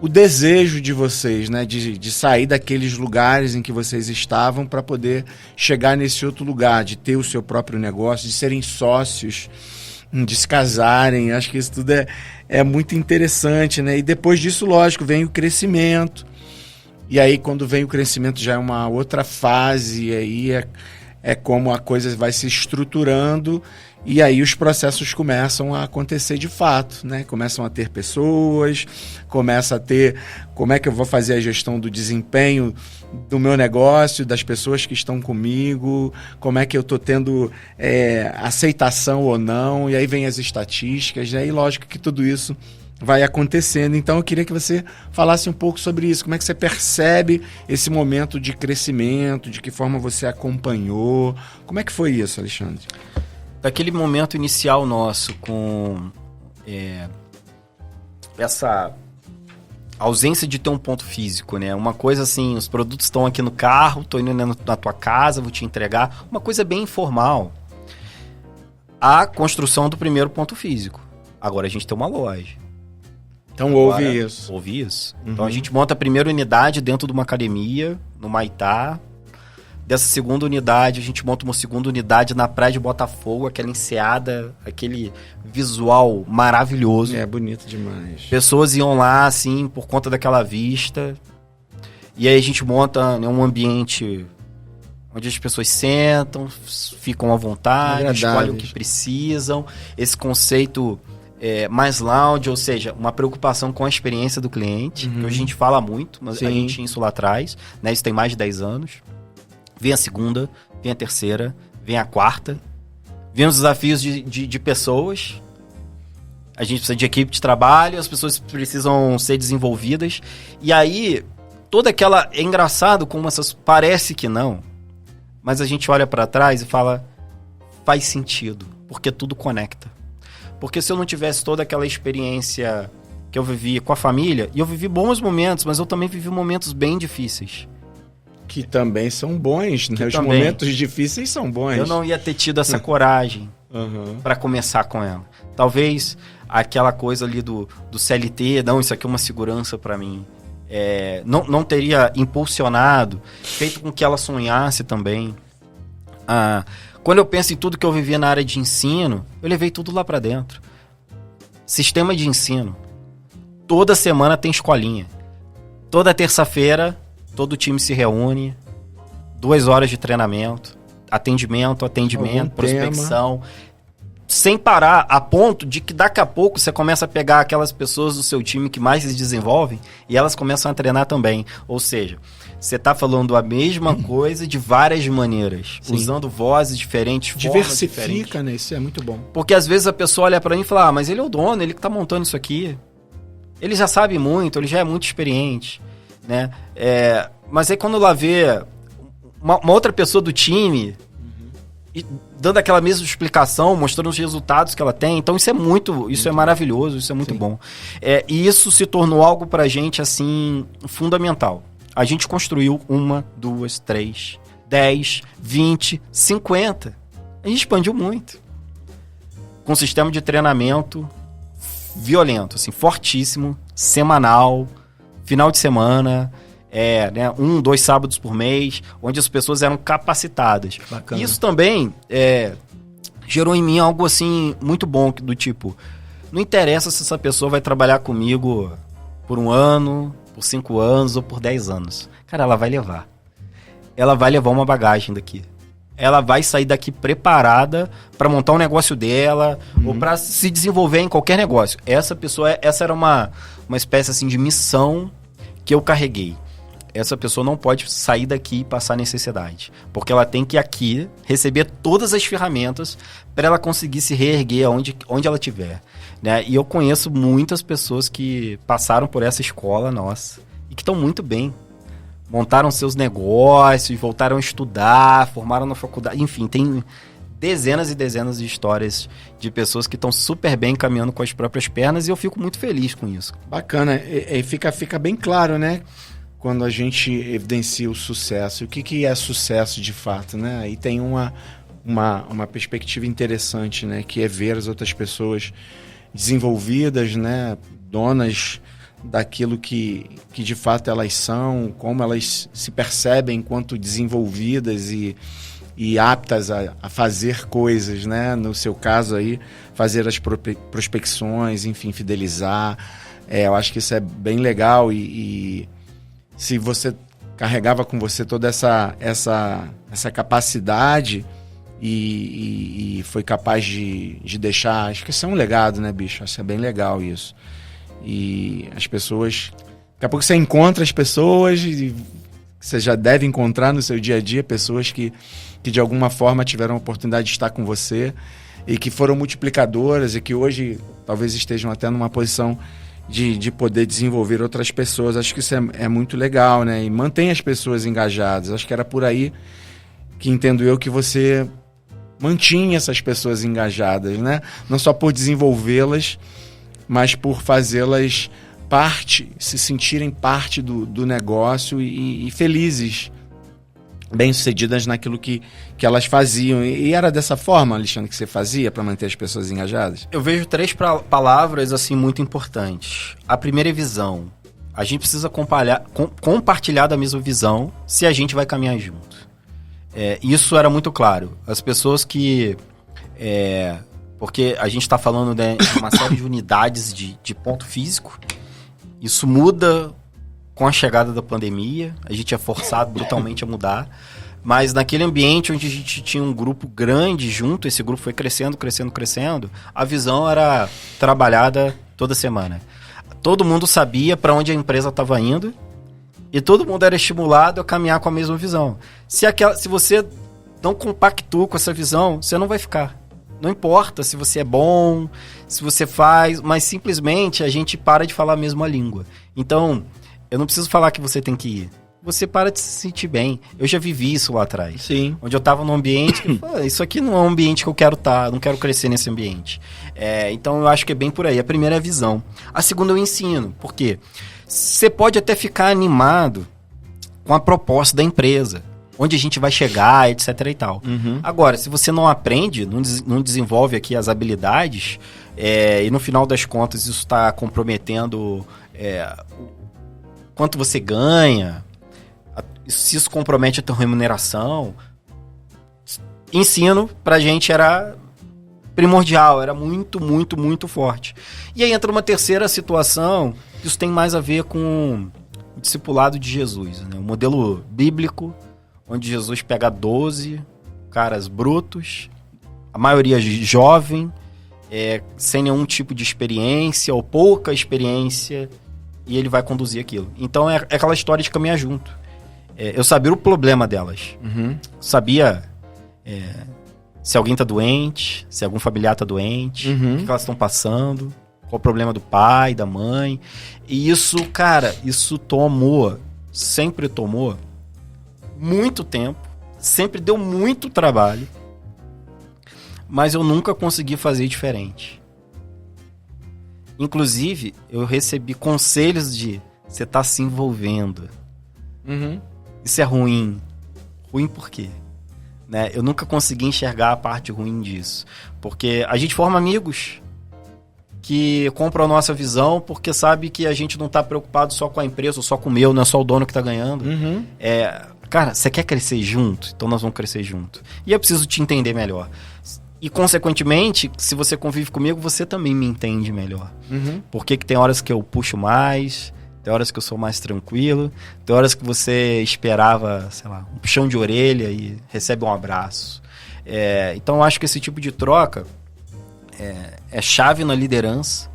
o desejo de vocês, né, de sair daqueles lugares em que vocês estavam para poder chegar nesse outro lugar, de ter o seu próprio negócio, de serem sócios, de se casarem. Acho que isso tudo é muito interessante, né? E depois disso, lógico, vem o crescimento. E aí, quando vem o crescimento, já é uma outra fase, e aí é como a coisa vai se estruturando, e aí os processos começam a acontecer de fato, né? Começam a ter pessoas, começa a ter como é que eu vou fazer a gestão do desempenho do meu negócio, das pessoas que estão comigo, como é que eu estou tendo aceitação ou não, e aí vem as estatísticas, né? E lógico que tudo isso vai acontecendo. Então eu queria que você falasse um pouco sobre isso, como é que você percebe esse momento de crescimento, de que forma você acompanhou, como é que foi isso, Alexandre? Daquele momento inicial nosso com essa ausência de ter um ponto físico, né? Uma coisa assim, os produtos estão aqui no carro, estou indo na tua casa, vou te entregar. Uma coisa bem informal. A construção do primeiro ponto físico. Agora a gente tem uma loja. Então houve isso. Houve isso. Uhum. Então a gente monta a primeira unidade dentro de uma academia, no Maitá. Dessa segunda unidade, a gente monta uma segunda unidade na praia de Botafogo, aquela enseada, aquele visual maravilhoso. É bonito demais. Pessoas iam lá, assim, por conta daquela vista. E aí a gente monta, né, um ambiente onde as pessoas sentam, ficam à vontade, escolhem o que precisam. Esse conceito mais lounge, ou seja, uma preocupação com a experiência do cliente, que hoje a gente fala muito, mas a gente tinha isso lá atrás, né? Isso tem mais de 10 anos. Vem a segunda, vem a terceira, vem a quarta. Vem os desafios de pessoas. A gente precisa de equipe de trabalho, as pessoas precisam ser desenvolvidas. E aí, toda aquela... É engraçado como essas... Parece que não, mas a gente olha para trás e fala, faz sentido, porque tudo conecta. Porque se eu não tivesse toda aquela experiência que eu vivi com a família, e eu vivi bons momentos, mas eu também vivi momentos bem difíceis. Que também são bons, né? Os momentos difíceis são bons. Eu não ia ter tido essa coragem para começar com ela. Talvez aquela coisa ali do CLT, não, isso aqui é uma segurança para mim. Não teria impulsionado, feito com que ela sonhasse também. Quando eu penso em tudo que eu vivia na área de ensino, eu levei tudo lá para dentro. Sistema de ensino. Toda semana tem escolinha. Toda terça-feira, todo o time se reúne. 2 horas de treinamento. Atendimento, prospecção. Sem parar, a ponto de que daqui a pouco você começa a pegar aquelas pessoas do seu time que mais se desenvolvem e elas começam a treinar também. Ou seja, você está falando a mesma coisa de várias maneiras, usando vozes diferentes, formas diversifica, diferentes. Né? Isso é muito bom. Porque às vezes a pessoa olha para mim e fala, mas ele é o dono, ele que está montando isso aqui. Ele já sabe muito, ele já é muito experiente, né? Mas aí quando lá vê uma outra pessoa do time... E dando aquela mesma explicação, mostrando os resultados que ela tem. Então isso é maravilhoso, isso é muito bom. E isso se tornou algo pra gente, assim, fundamental. A gente construiu 1, 2, 3, 10, 20, 50. A gente expandiu muito. Com um sistema de treinamento violento, assim, fortíssimo, semanal, final de semana... 1, 2 sábados por mês, onde as pessoas eram capacitadas. Bacana. Isso também gerou em mim algo assim muito bom, do tipo, não interessa se essa pessoa vai trabalhar comigo por 1 ano, por 5 anos ou por 10 anos. Cara, ela vai levar. Ela vai levar uma bagagem daqui. Ela vai sair daqui preparada para montar um negócio dela ou para se desenvolver em qualquer negócio. Essa era uma espécie assim de missão que eu carreguei. essa pessoa não pode sair daqui e passar necessidade. Porque ela tem que aqui receber todas as ferramentas para ela conseguir se reerguer onde ela estiver. Né? E eu conheço muitas pessoas que passaram por essa escola nossa e que estão muito bem. Montaram seus negócios, voltaram a estudar, formaram na faculdade. Enfim, tem dezenas e dezenas de histórias de pessoas que estão super bem caminhando com as próprias pernas e eu fico muito feliz com isso. Bacana. E fica bem claro, né? Quando a gente evidencia o sucesso. O que é sucesso de fato, né? Aí tem uma perspectiva interessante, né? Que é ver as outras pessoas desenvolvidas, né? Donas daquilo que de fato elas são, como elas se percebem enquanto desenvolvidas e aptas a fazer coisas, né? No seu caso aí, fazer as prospecções, enfim, fidelizar. Eu acho que isso é bem legal e se você carregava com você toda essa capacidade e foi capaz de deixar... Acho que isso é um legado, né, bicho? Acho que é bem legal isso. E as pessoas... Daqui a pouco você encontra as pessoas e você já deve encontrar no seu dia a dia pessoas que de alguma forma tiveram a oportunidade de estar com você e que foram multiplicadoras e que hoje talvez estejam até numa posição de poder desenvolver outras pessoas. Acho que isso é muito legal, né? E mantém as pessoas engajadas. Acho que era por aí que entendo eu que você mantinha essas pessoas engajadas, né? Não só por desenvolvê-las, mas por fazê-las se sentirem parte do negócio e felizes, bem-sucedidas naquilo que elas faziam. E era dessa forma, Alexandre, que você fazia para manter as pessoas engajadas? Eu vejo 3 palavras assim muito importantes. A primeira é visão. A gente precisa compartilhar da mesma visão se a gente vai caminhar junto. Isso era muito claro. As pessoas que... porque a gente está falando, né, de uma série de unidades de ponto físico. Isso muda com a chegada da pandemia. A gente é forçado brutalmente a mudar. Mas naquele ambiente onde a gente tinha um grupo grande junto, esse grupo foi crescendo, a visão era trabalhada toda semana. Todo mundo sabia para onde a empresa estava indo e todo mundo era estimulado a caminhar com a mesma visão. Se você não compactua com essa visão, você não vai ficar. Não importa se você é bom, se você faz, mas simplesmente a gente para de falar a mesma língua. Então, eu não preciso falar que você tem que ir. Você para de se sentir bem. Eu já vivi isso lá atrás. Sim. Onde eu estava num ambiente que, isso aqui não é um ambiente que eu quero estar, não quero crescer nesse ambiente. Então, eu acho que é bem por aí. A primeira é a visão. A segunda é o ensino. Por quê? Você pode até ficar animado com a proposta da empresa, onde a gente vai chegar, etc e tal. Uhum. Agora, se você não aprende, não desenvolve aqui as habilidades, e no final das contas isso está comprometendo quanto você ganha, se isso compromete a tua remuneração, ensino pra gente era primordial, era muito, muito, muito forte. E aí entra uma terceira situação, que isso tem mais a ver com o discipulado de Jesus, né? O modelo bíblico, onde Jesus pega 12 caras brutos, a maioria jovem, sem nenhum tipo de experiência ou pouca experiência, e ele vai conduzir aquilo. Então é aquela história de caminhar junto. Eu sabia o problema delas. Uhum. Sabia se alguém tá doente, se algum familiar tá doente, Uhum. o que elas estão passando, qual o problema do pai, da mãe. E isso, cara, sempre tomou muito tempo, sempre deu muito trabalho, mas eu nunca consegui fazer diferente. Inclusive, eu recebi conselhos de você tá se envolvendo. Uhum. Isso é ruim. Ruim por quê? Né? Eu nunca consegui enxergar a parte ruim disso. Porque a gente forma amigos que compram a nossa visão porque sabe que a gente não tá preocupado só com a empresa, ou só com o meu, não é só o dono que tá ganhando. Uhum. Cara, você quer crescer junto? Então nós vamos crescer junto. E eu preciso te entender melhor. E, consequentemente, se você convive comigo, você também me entende melhor. Uhum. Porque que tem horas que eu puxo mais, tem horas que eu sou mais tranquilo, tem horas que você esperava, sei lá, um puxão de orelha e recebe um abraço. Então eu acho que esse tipo de troca é chave na liderança.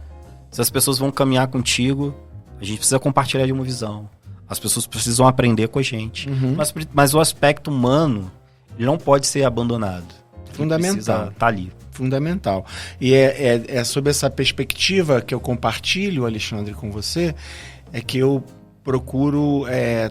Se as pessoas vão caminhar contigo, a gente precisa compartilhar de uma visão. As pessoas precisam aprender com a gente. Mas o aspecto humano, ele não pode ser abandonado. Fundamental. Tá ali. Fundamental. E é sob essa perspectiva que eu compartilho, Alexandre, com você, é que eu procuro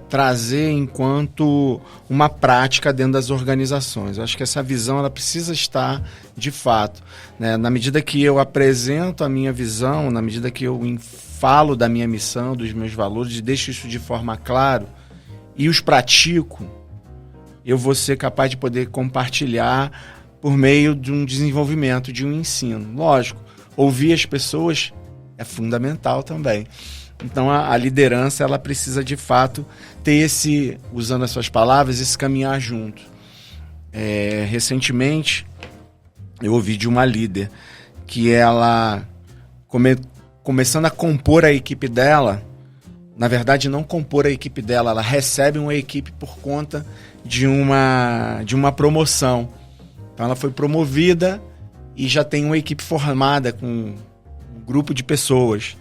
trazer enquanto uma prática dentro das organizações. Eu acho que essa visão ela precisa estar de fato, né? Na medida que eu apresento a minha visão, na medida que eu falo da minha missão, dos meus valores, deixo isso de forma clara e os pratico, eu vou ser capaz de poder compartilhar por meio de um desenvolvimento, de um ensino. Lógico, ouvir as pessoas é fundamental também. Então a liderança ela precisa de fato ter usando as suas palavras, esse caminhar junto. Recentemente eu ouvi de uma líder que ela começando a compor a equipe dela, na verdade não compor a equipe dela, ela recebe uma equipe por conta de uma promoção. Então ela foi promovida e já tem uma equipe formada com um grupo de pessoas.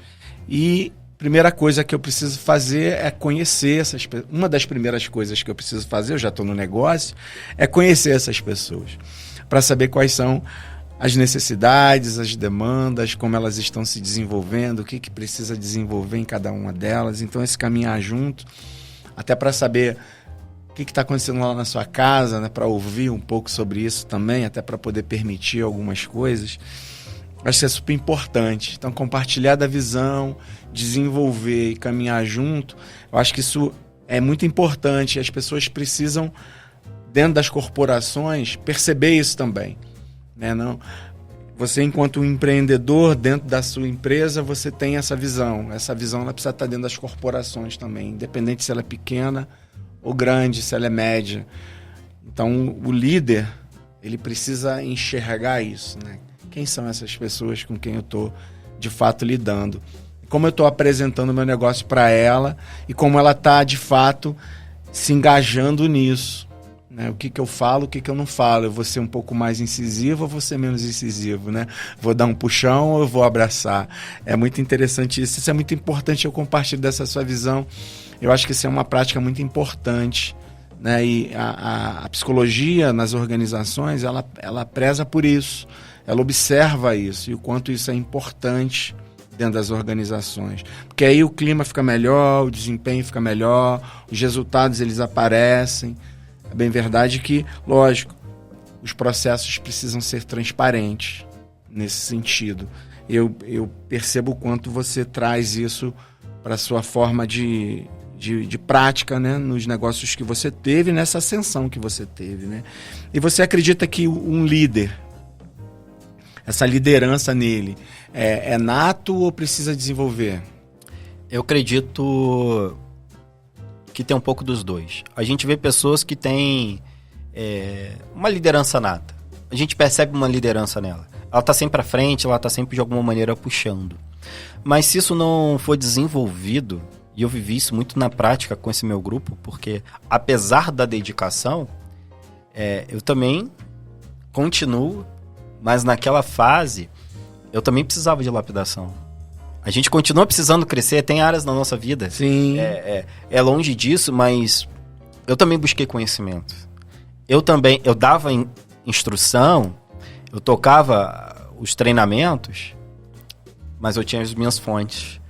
E primeira coisa que eu preciso fazer é conhecer essas pessoas. Uma das primeiras coisas que eu preciso fazer, eu já estou no negócio, é conhecer essas pessoas. Para saber quais são as necessidades, as demandas, como elas estão se desenvolvendo, o que precisa desenvolver em cada uma delas. Então esse caminhar junto, até para saber o que está acontecendo lá na sua casa, né, para ouvir um pouco sobre isso também, até para poder permitir algumas coisas. Acho que é super importante. Então, compartilhar da visão, desenvolver e caminhar junto, eu acho que isso é muito importante. As pessoas precisam, dentro das corporações, perceber isso também. Né? Não, você, enquanto um empreendedor, dentro da sua empresa, você tem essa visão. Essa visão ela precisa estar dentro das corporações também, independente se ela é pequena ou grande, se ela é média. Então, o líder, ele precisa enxergar isso, né? Quem são essas pessoas com quem eu estou, de fato, lidando? Como eu estou apresentando o meu negócio para ela e como ela está, de fato, se engajando nisso. Né? O que eu falo, o que eu não falo. Eu vou ser um pouco mais incisivo ou vou ser menos incisivo? Né? Vou dar um puxão ou eu vou abraçar? É muito interessante isso. Isso é muito importante, eu compartilho dessa sua visão. Eu acho que isso é uma prática muito importante. Né? E a psicologia nas organizações, ela preza por isso. Ela observa isso e o quanto isso é importante dentro das organizações. Porque aí o clima fica melhor, o desempenho fica melhor, os resultados eles aparecem. É bem verdade que, lógico, os processos precisam ser transparentes nesse sentido. Eu percebo o quanto você traz isso para a sua forma de prática, né, nos negócios que você teve, nessa ascensão que você teve. Né? E você acredita que um líder, essa liderança nele, é nato ou precisa desenvolver? Eu acredito que tem um pouco dos dois. A gente vê pessoas que têm uma liderança nata. A gente percebe uma liderança nela. Ela está sempre à frente, ela está sempre de alguma maneira puxando. Mas se isso não for desenvolvido, e eu vivi isso muito na prática com esse meu grupo, porque apesar da dedicação, eu também continuo. Mas naquela fase, eu também precisava de lapidação. A gente continua precisando crescer, tem áreas na nossa vida. Sim. É longe disso, mas eu também busquei conhecimento. Eu dava instrução, eu tocava os treinamentos, mas eu tinha as minhas fontes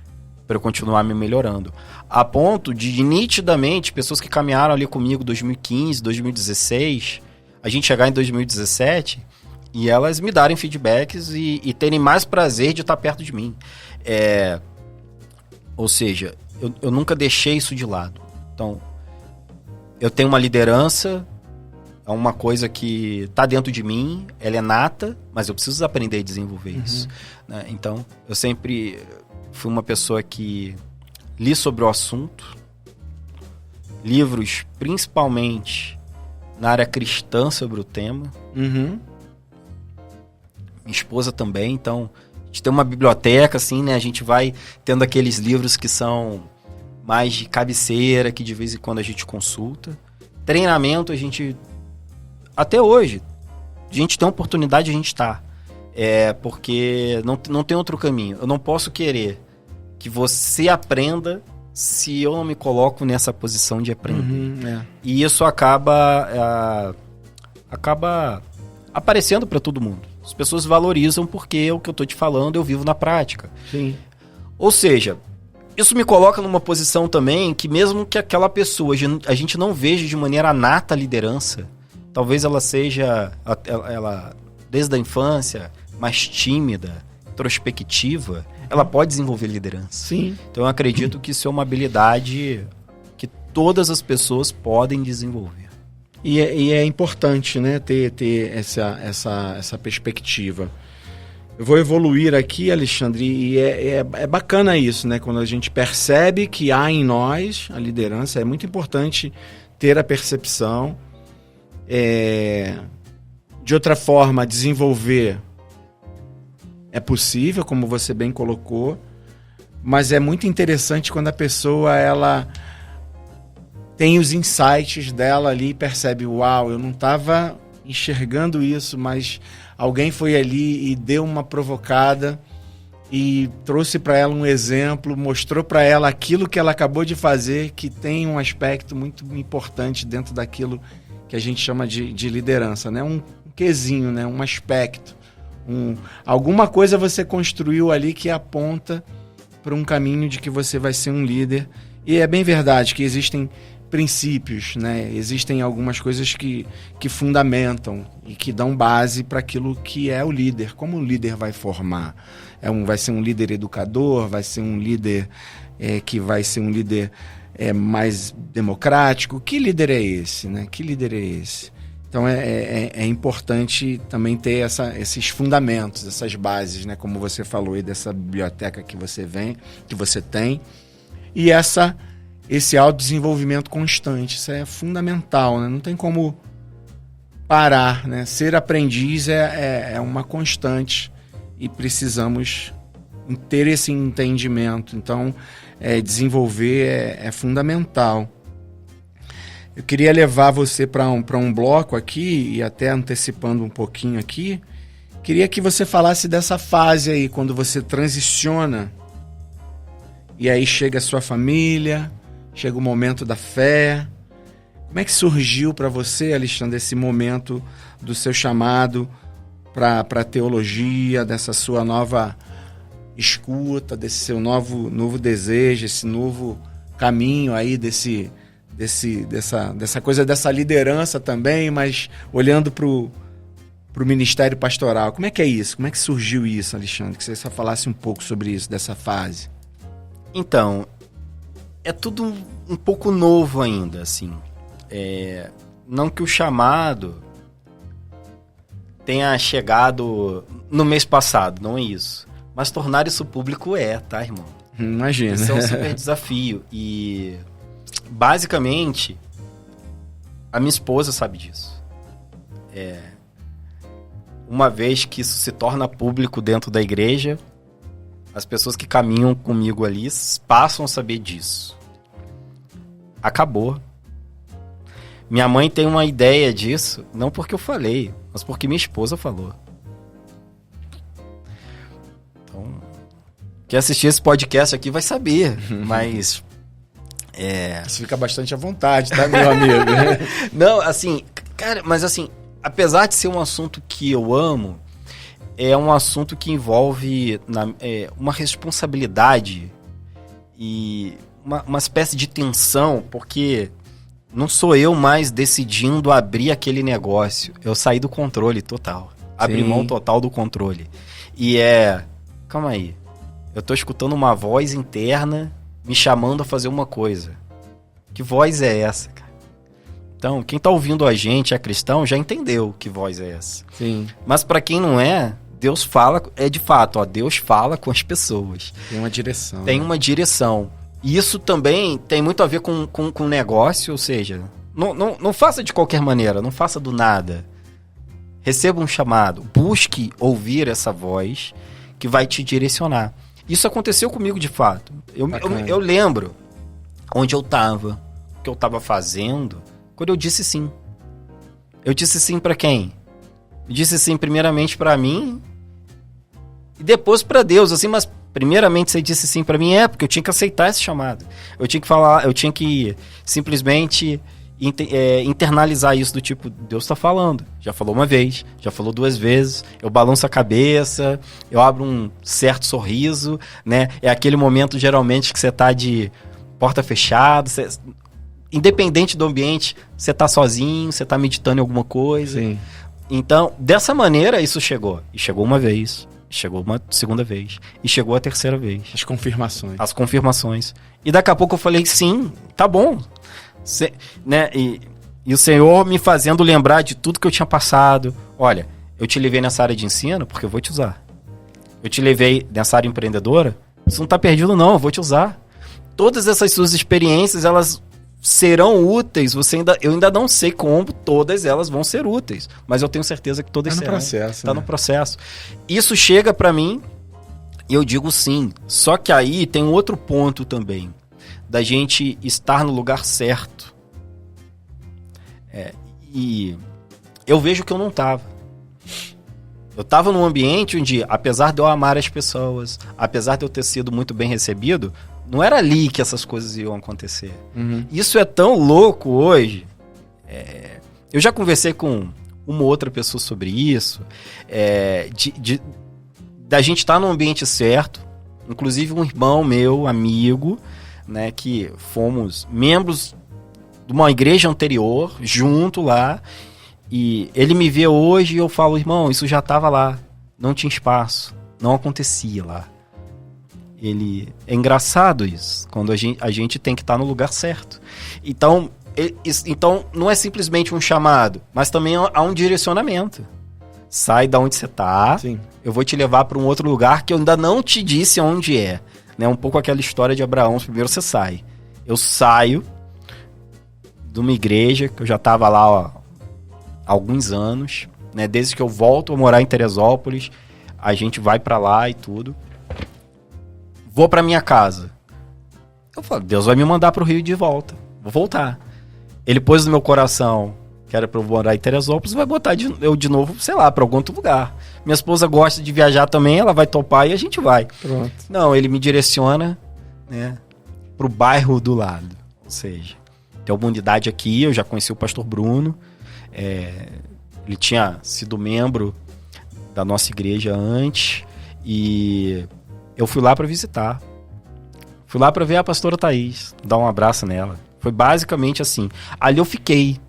para eu continuar me melhorando. A ponto de, nitidamente, pessoas que caminharam ali comigo em 2015, 2016, a gente chegar em 2017... e elas me darem feedbacks e terem mais prazer de estar perto de mim. Ou seja, eu nunca deixei isso de lado. Então, eu tenho uma liderança, é uma coisa que está dentro de mim, ela é nata, mas eu preciso aprender a desenvolver isso. Né? Então, eu sempre fui uma pessoa que li sobre o assunto, livros principalmente na área cristã sobre o tema. Minha esposa também, então a gente tem uma biblioteca, assim, né? A gente vai tendo aqueles livros que são mais de cabeceira, que de vez em quando a gente consulta. Treinamento, a gente, até hoje, a gente tem oportunidade, a gente tá. Porque não tem outro caminho. Eu não posso querer que você aprenda se eu não me coloco nessa posição de aprender. E isso acaba aparecendo para todo mundo. As pessoas valorizam porque o que eu tô te falando eu vivo na prática. Sim. Ou seja, isso me coloca numa posição também que mesmo que aquela pessoa a gente não veja de maneira nata a liderança, talvez ela seja, ela desde a infância, mais tímida, introspectiva, ela pode desenvolver liderança. Sim. Então eu acredito que isso é uma habilidade que todas as pessoas podem desenvolver. E é importante, né, ter essa perspectiva. Eu vou evoluir aqui, Alexandre, e é bacana isso, né? Quando a gente percebe que há em nós a liderança, é muito importante ter a percepção. De outra forma, desenvolver é possível, como você bem colocou, mas é muito interessante quando a pessoa ela tem os insights dela ali e percebe, uau, eu não estava enxergando isso, mas alguém foi ali e deu uma provocada e trouxe para ela um exemplo, mostrou para ela aquilo que ela acabou de fazer, que tem um aspecto muito importante dentro daquilo que a gente chama de liderança, né? Um quesinho, né? Um aspecto. Alguma coisa você construiu ali que aponta para um caminho de que você vai ser um líder. E é bem verdade que existem princípios, né? Existem algumas coisas que fundamentam e que dão base para aquilo que é o líder. Como o líder vai formar? Vai ser um líder educador? Vai ser um líder que vai ser um líder mais democrático? Que líder é esse, né? Que líder é esse? Então é importante também ter esses fundamentos, essas bases, né? Como você falou aí dessa biblioteca que você tem, e esse autodesenvolvimento constante. Isso é fundamental, né? Não tem como parar, né? Ser aprendiz é uma constante e precisamos ter esse entendimento. Então, desenvolver é fundamental. Eu queria levar você para um bloco aqui, e até antecipando um pouquinho aqui, queria que você falasse dessa fase aí, quando você transiciona, e aí chega a sua família, chega o momento da fé. Como é que surgiu para você, Alexandre, esse momento do seu chamado para a teologia, dessa sua nova escuta, desse seu novo desejo, esse novo caminho aí dessa coisa, dessa liderança também, mas olhando para o ministério pastoral. Como é que é isso? Como é que surgiu isso, Alexandre? Que você só falasse um pouco sobre isso, dessa fase. Então, é tudo um pouco novo ainda, assim. Não que o chamado tenha chegado no mês passado, não é isso. Mas tornar isso público tá, irmão? Imagina. Isso é um super desafio. E, basicamente, a minha esposa sabe disso. Uma vez que isso se torna público dentro da igreja, as pessoas que caminham comigo ali passam a saber disso. Acabou. Minha mãe tem uma ideia disso, não porque eu falei, mas porque minha esposa falou. Então, quem assistir esse podcast aqui vai saber, mas... Você fica bastante à vontade, tá, meu amigo? Não, assim, cara, mas assim, apesar de ser um assunto que eu amo, é um assunto que envolve uma responsabilidade e uma espécie de tensão, porque não sou eu mais decidindo abrir aquele negócio. Eu saí do controle total. Abri mão total do controle. E calma aí. Eu tô escutando uma voz interna me chamando a fazer uma coisa. Que voz é essa, cara? Então, quem tá ouvindo a gente, é cristão, já entendeu que voz é essa. Sim. Mas para quem não é, Deus fala, de fato, Deus fala com as pessoas. Tem uma direção. Tem uma direção. E isso também tem muito a ver com negócio, ou seja, não faça de qualquer maneira, não faça do nada. Receba um chamado, busque ouvir essa voz que vai te direcionar. Isso aconteceu comigo de fato. Eu lembro onde eu estava, o que eu estava fazendo, quando eu disse sim. Eu disse sim para quem? Eu disse sim primeiramente para mim e depois para Deus, assim, mas Primeiramente, você disse sim pra mim, porque eu tinha que aceitar esse chamado. Eu tinha que simplesmente internalizar isso do tipo, Deus tá falando. Já falou uma vez, já falou 2 vezes, eu balanço a cabeça, eu abro um certo sorriso, né? É aquele momento, geralmente, que você tá de porta fechada, independente do ambiente, você tá sozinho, você tá meditando em alguma coisa. Sim. Então, dessa maneira, isso chegou. E chegou uma vez, chegou uma segunda vez, e chegou a terceira vez. As confirmações. E daqui a pouco eu falei, sim, tá bom. Né? E o Senhor me fazendo lembrar de tudo que eu tinha passado. Olha, eu te levei nessa área de ensino porque eu vou te usar. Eu te levei nessa área empreendedora, você não tá perdido não, eu vou te usar. Todas essas suas experiências, elas serão úteis. Eu ainda não sei como todas elas vão ser úteis, mas eu tenho certeza que todas serão. Tá no processo. Isso chega pra mim e eu digo sim. Só que aí tem um outro ponto também, da gente estar no lugar certo. E eu vejo que eu não tava. Eu tava num ambiente onde, apesar de eu amar as pessoas, apesar de eu ter sido muito bem recebido, não era ali que essas coisas iam acontecer. Uhum. Isso é tão louco hoje. Eu já conversei com uma outra pessoa sobre isso, da gente estar no ambiente certo, inclusive um irmão meu, amigo, né, que fomos membros de uma igreja anterior, junto lá, e ele me vê hoje e eu falo, irmão, isso já estava lá, não tinha espaço, não acontecia lá. É engraçado isso, quando a gente tem que estar no lugar certo. Então não é simplesmente um chamado, mas também há um direcionamento. Sai da onde você está, eu vou te levar para um outro lugar que eu ainda não te disse onde é. Né? Um pouco aquela história de Abraão, primeiro você sai. Eu saio de uma igreja que eu já estava lá há alguns anos, né? Desde que eu volto a morar em Teresópolis, a gente vai para lá e tudo. Vou para minha casa. Eu falo, Deus vai me mandar para o Rio de volta. Vou voltar. Ele pôs no meu coração que era para eu morar em Teresópolis, vai botar eu de novo, sei lá, para algum outro lugar. Minha esposa gosta de viajar também, ela vai topar e a gente vai. Pronto. Não, ele me direciona, né, pro bairro do lado. Ou seja, tem uma unidade aqui, eu já conheci o pastor Bruno, ele tinha sido membro da nossa igreja antes e eu fui lá para visitar. Fui lá para ver a pastora Thaís, dar um abraço nela. Foi basicamente assim. Ali eu fiquei.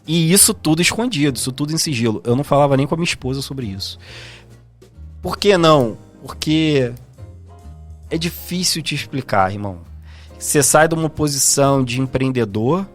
E isso tudo escondido, isso tudo em sigilo. Eu não falava nem com a minha esposa sobre isso. Por que não? Porque é difícil te explicar, irmão. Você sai de uma posição de empreendedor,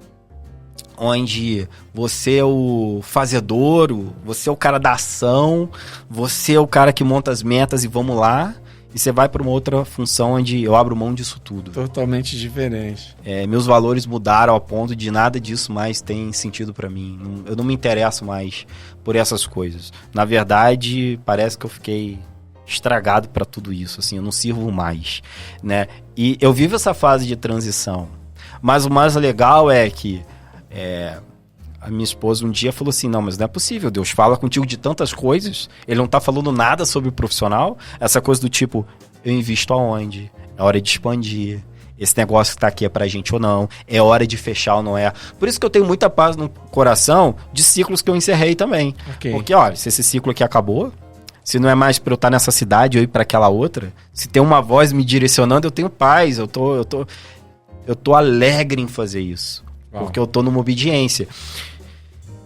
onde você é o fazedor, você é o cara da ação, você é o cara que monta as metas e vamos lá. E você vai para uma outra função onde eu abro mão disso tudo. Totalmente diferente. Meus valores mudaram ao ponto de nada disso mais tem sentido para mim. Eu não me interesso mais por essas coisas. Na verdade, parece que eu fiquei estragado para tudo isso. Assim, eu não sirvo mais, né? E eu vivo essa fase de transição. Mas o mais legal é que a minha esposa um dia falou assim, não, mas não é possível, Deus fala contigo de tantas coisas, ele não tá falando nada sobre o profissional, essa coisa do tipo, eu invisto aonde? É hora de expandir, esse negócio que tá aqui é pra gente ou não, é hora de fechar ou não é. Por isso que eu tenho muita paz no coração de ciclos que eu encerrei também. Okay. Porque, olha, se esse ciclo aqui acabou, se não é mais pra eu estar nessa cidade ou ir pra aquela outra, se tem uma voz me direcionando, eu tenho paz, eu tô alegre em fazer isso. Porque eu tô numa obediência.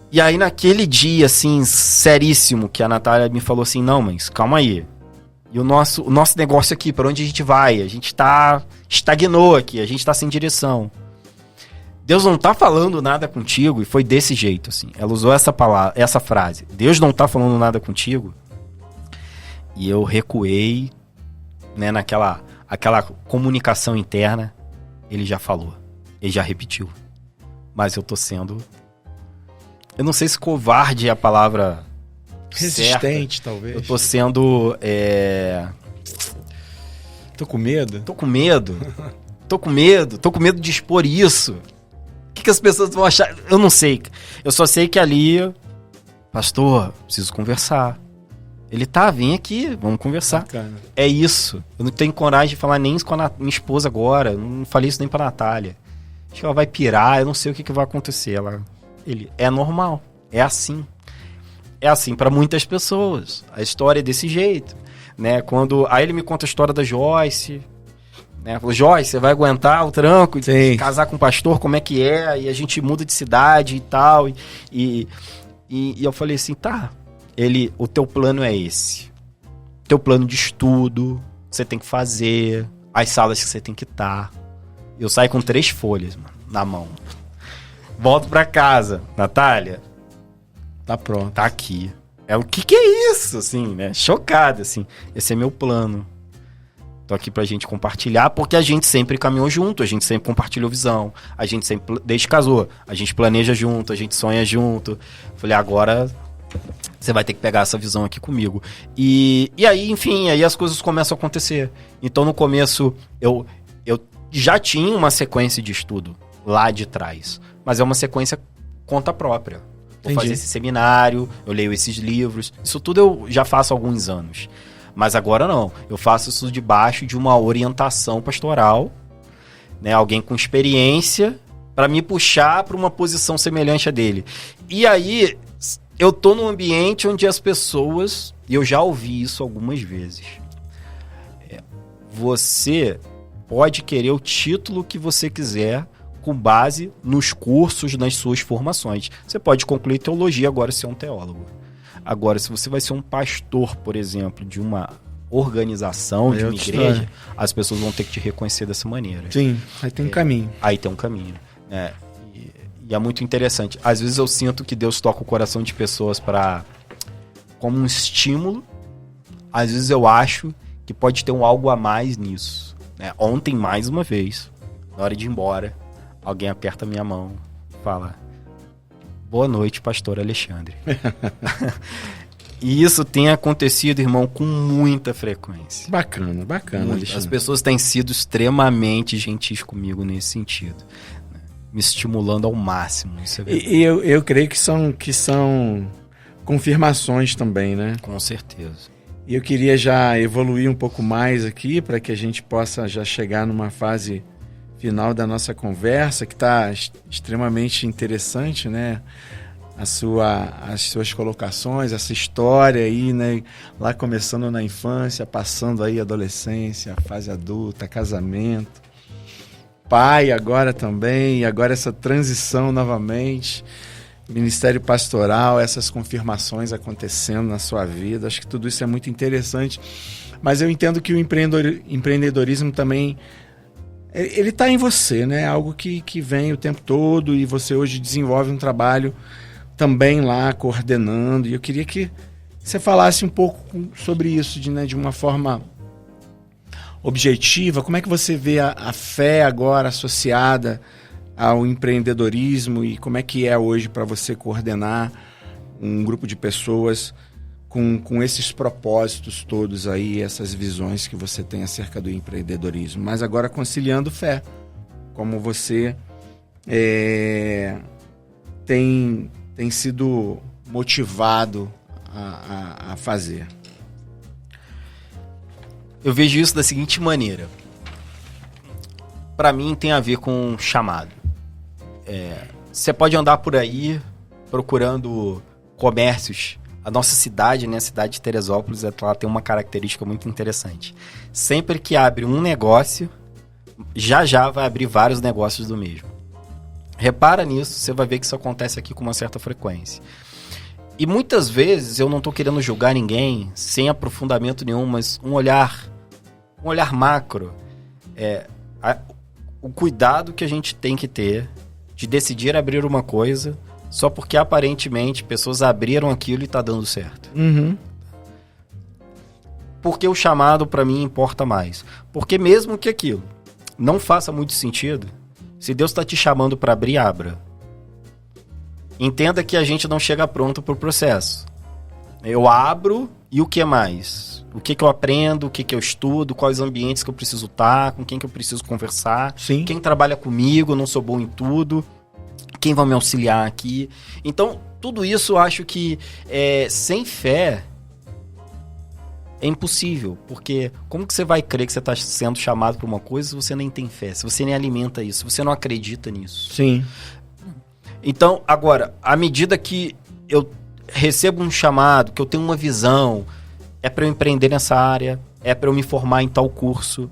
E aí naquele dia, assim, seríssimo, que a Natália me falou assim, não, mas calma aí. E o nosso negócio aqui, para onde a gente vai? A gente estagnou aqui, a gente tá sem direção. Deus não tá falando nada contigo, e foi desse jeito, assim. Ela usou essa frase. Deus não tá falando nada contigo. E eu recuei, né, aquela comunicação interna. Ele já falou, ele já repetiu. Mas eu tô sendo... Eu não sei se covarde é a palavra resistente, certa. Talvez. Eu tô sendo... Tô com medo? Tô com medo. Tô com medo de expor isso. O que as pessoas vão achar? Eu não sei. Eu só sei que ali... Pastor, preciso conversar. Ele tá, vem aqui, vamos conversar. Bacana. É isso. Eu não tenho coragem de falar nem isso com a minha esposa agora. Eu não falei isso nem pra Natália. Acho que ela vai pirar, eu não sei o que vai acontecer. Ele, é normal, é assim. É assim pra muitas pessoas. A história é desse jeito, né? Aí ele me conta a história da Joyce, né? Falou, Joyce, você vai aguentar o tranco de casar com o pastor, como é que é? E a gente muda de cidade e tal. E eu falei assim, tá. O teu plano é esse. Teu plano de estudo, você tem que fazer, as salas que você tem que estar. Eu saio com 3 folhas, mano, na mão. Volto pra casa. Natália, tá pronto. Tá aqui. O que é isso? Assim, né? Chocado, assim. Esse é meu plano. Tô aqui pra gente compartilhar, porque a gente sempre caminhou junto, a gente sempre compartilhou visão, a gente sempre, desde que casou, a gente planeja junto, a gente sonha junto. Falei, agora você vai ter que pegar essa visão aqui comigo. E aí, enfim, aí as coisas começam a acontecer. Então, no começo, eu já tinha uma sequência de estudo lá de trás, mas é uma sequência conta própria. Vou fazer esse seminário, eu leio esses livros, isso tudo eu já faço há alguns anos. Mas agora não, eu faço isso debaixo de uma orientação pastoral, né? Alguém com experiência para me puxar para uma posição semelhante a dele. E aí, eu tô num ambiente onde as pessoas, e eu já ouvi isso algumas vezes, você pode querer o título que você quiser com base nos cursos, nas suas formações. Você pode concluir teologia agora ser um teólogo. Agora, se você vai ser um pastor, por exemplo, de uma organização, de uma igreja, as pessoas vão ter que te reconhecer dessa maneira. Sim, aí tem um caminho. Aí tem um caminho. Né? E é muito interessante. Às vezes eu sinto que Deus toca o coração de pessoas como um estímulo. Às vezes eu acho que pode ter um algo a mais nisso. Né? Ontem, mais uma vez, na hora de ir embora, alguém aperta a minha mão e fala: boa noite, pastor Alexandre. E isso tem acontecido, irmão, com muita frequência. Bacana, Alexandre. As pessoas têm sido extremamente gentis comigo nesse sentido, né? Me estimulando ao máximo. Isso é verdade. E eu creio que são confirmações também, né? Com certeza. E eu queria já evoluir um pouco mais aqui para que a gente possa já chegar numa fase final da nossa conversa, que está extremamente interessante, né? As suas colocações, essa história aí, né? Lá começando na infância, passando aí adolescência, fase adulta, casamento, pai agora também, e agora essa transição novamente, ministério pastoral, essas confirmações acontecendo na sua vida. Acho que tudo isso é muito interessante, mas eu entendo que o empreendedorismo também ele está em você, né? Algo que vem o tempo todo, e você hoje desenvolve um trabalho também lá, coordenando. E eu queria que você falasse um pouco sobre isso, de uma forma objetiva. Como é que você vê a fé agora associada ao empreendedorismo, e como é que é hoje para você coordenar um grupo de pessoas com esses propósitos todos aí, essas visões que você tem acerca do empreendedorismo, mas agora conciliando fé, como você tem sido motivado a fazer? Eu vejo isso da seguinte maneira. Para mim tem a ver com chamado. Você pode andar por aí procurando comércios. A nossa cidade, né, a cidade de Teresópolis, ela tem uma característica muito interessante. Sempre que abre um negócio, já vai abrir vários negócios do mesmo. Repara nisso, você vai ver que isso acontece aqui com uma certa frequência. E muitas vezes, eu não estou querendo julgar ninguém sem aprofundamento nenhum, mas um olhar macro. O cuidado que a gente tem que ter de decidir abrir uma coisa só porque aparentemente pessoas abriram aquilo e está dando certo. Uhum. Porque o chamado para mim importa mais. Porque mesmo que aquilo não faça muito sentido, se Deus está te chamando para abrir, abra. Entenda que a gente não chega pronto para o processo. Eu abro, e o que mais? O que eu aprendo, o que eu estudo, quais ambientes que eu preciso estar, com quem que eu preciso conversar. Sim. Quem trabalha comigo, eu não sou bom em tudo. Quem vai me auxiliar aqui? Então, tudo isso eu acho que sem fé é impossível, porque como que você vai crer que você está sendo chamado para uma coisa se você nem tem fé, se você nem alimenta isso, se você não acredita nisso? Sim. Então, agora, à medida que eu recebo um chamado, que eu tenho uma visão, é para eu empreender nessa área, é para eu me formar em tal curso.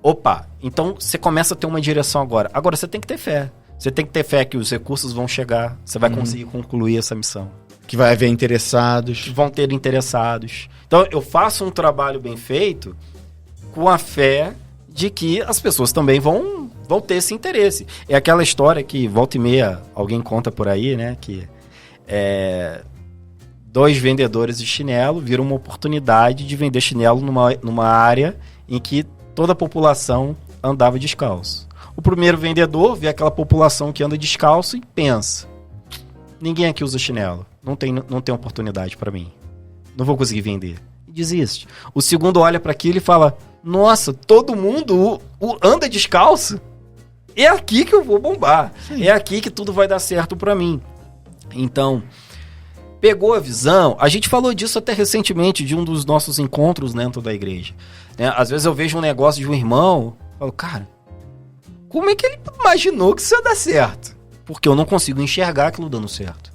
Opa, então você começa a ter uma direção agora. Agora, você tem que ter fé. Você tem que ter fé que os recursos vão chegar, você vai conseguir concluir essa missão. Que vai haver interessados. Vão ter interessados. Então, eu faço um trabalho bem feito com a fé de que as pessoas também vão ter esse interesse. É aquela história que, volta e meia, alguém conta por aí, né? Que 2 vendedores de chinelo viram uma oportunidade de vender chinelo numa área em que toda a população andava descalço. O primeiro vendedor vê aquela população que anda descalço e pensa: ninguém aqui usa chinelo. Não tem oportunidade para mim. Não vou conseguir vender. E desiste. O segundo olha para aquilo e fala: nossa, todo mundo anda descalço? É aqui que eu vou bombar. Sim. É aqui que tudo vai dar certo para mim. Então, pegou a visão. A gente falou disso até recentemente, de um dos nossos encontros dentro da igreja. Às vezes eu vejo um negócio de um irmão, falo: cara, como é que ele imaginou que isso ia dar certo? Porque eu não consigo enxergar aquilo dando certo.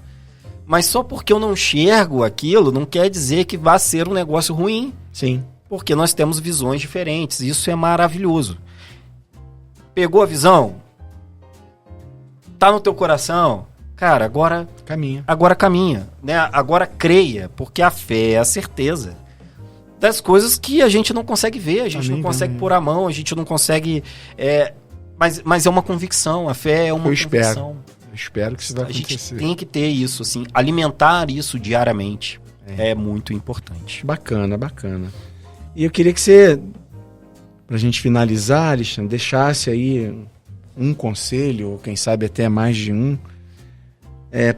Mas só porque eu não enxergo aquilo, não quer dizer que vai ser um negócio ruim. Sim. Porque nós temos visões diferentes. Isso é maravilhoso. Pegou a visão? Tá no teu coração? Cara, agora... caminha. Agora caminha. Né? Agora creia, porque a fé é a certeza das coisas que a gente não consegue ver, a gente não consegue pôr a mão, a gente não consegue... Mas é uma convicção, a fé é uma convicção. Eu espero que isso vai acontecer. A gente tem que ter isso, assim, alimentar isso diariamente é muito importante. Bacana, bacana. E eu queria que você, pra gente finalizar, Alexandre, deixasse aí um conselho, ou quem sabe até mais de um,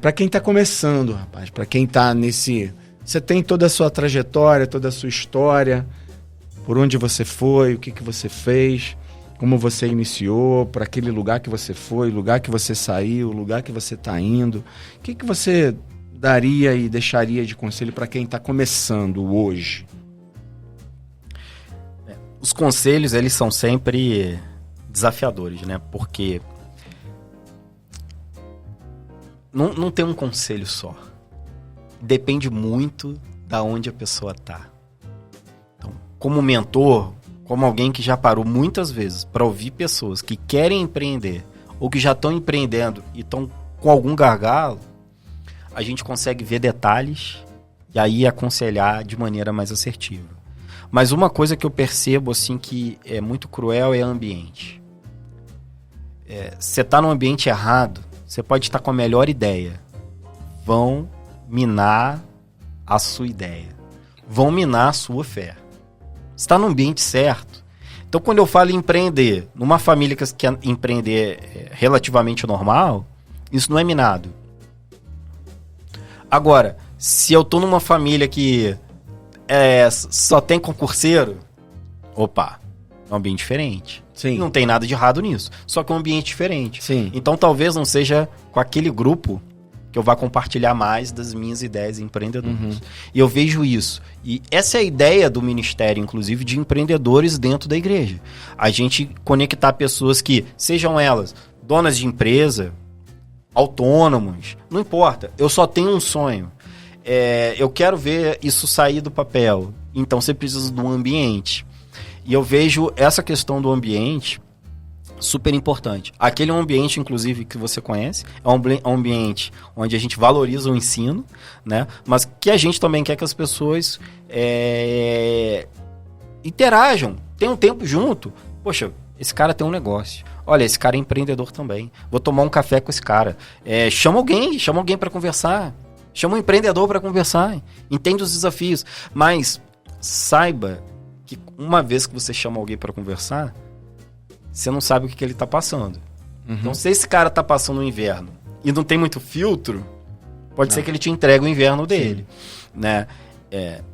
para quem tá começando, rapaz, para quem tá nesse... Você tem toda a sua trajetória, toda a sua história, por onde você foi, o que você fez, como você iniciou, para aquele lugar que você foi, lugar que você saiu, lugar que você está indo. O que você daria e deixaria de conselho para quem está começando hoje? Os conselhos, eles são sempre desafiadores, né? Porque não tem um conselho só. Depende muito da onde a pessoa está. Então, como mentor, como alguém que já parou muitas vezes para ouvir pessoas que querem empreender ou que já estão empreendendo e estão com algum gargalo, a gente consegue ver detalhes e aí aconselhar de maneira mais assertiva. Mas uma coisa que eu percebo assim que é muito cruel é o ambiente. Você está num ambiente errado, você pode estar com a melhor ideia. Vão minar a sua ideia. Vão minar a sua fé. Está no ambiente certo. Então, quando eu falo em empreender, numa família que quer empreender relativamente normal, isso não é minado. Agora, se eu estou numa família que só tem concurseiro, opa, é um ambiente diferente. Sim. Não tem nada de errado nisso, só que é um ambiente diferente. Sim. Então, talvez não seja com aquele grupo que eu vá compartilhar mais das minhas ideias empreendedoras. E eu vejo isso. E essa é a ideia do ministério, inclusive, de empreendedores dentro da igreja. A gente conectar pessoas que, sejam elas donas de empresa, autônomos, não importa. Eu só tenho um sonho. Eu quero ver isso sair do papel. Então, você precisa de um ambiente. E eu vejo essa questão do ambiente super importante. Aquele é um ambiente, inclusive, que você conhece, é um ambiente onde a gente valoriza o ensino, né? Mas que a gente também quer que as pessoas interajam, tenham tempo junto. Poxa, esse cara tem um negócio. Olha, esse cara é empreendedor também. Vou tomar um café com esse cara. Chama alguém para conversar. Chama um empreendedor para conversar. Entende os desafios. Mas saiba que uma vez que você chama alguém para conversar, você não sabe o que ele está passando. Então, se esse cara está passando o inverno e não tem muito filtro, pode ser que ele te entregue o inverno dele. Né?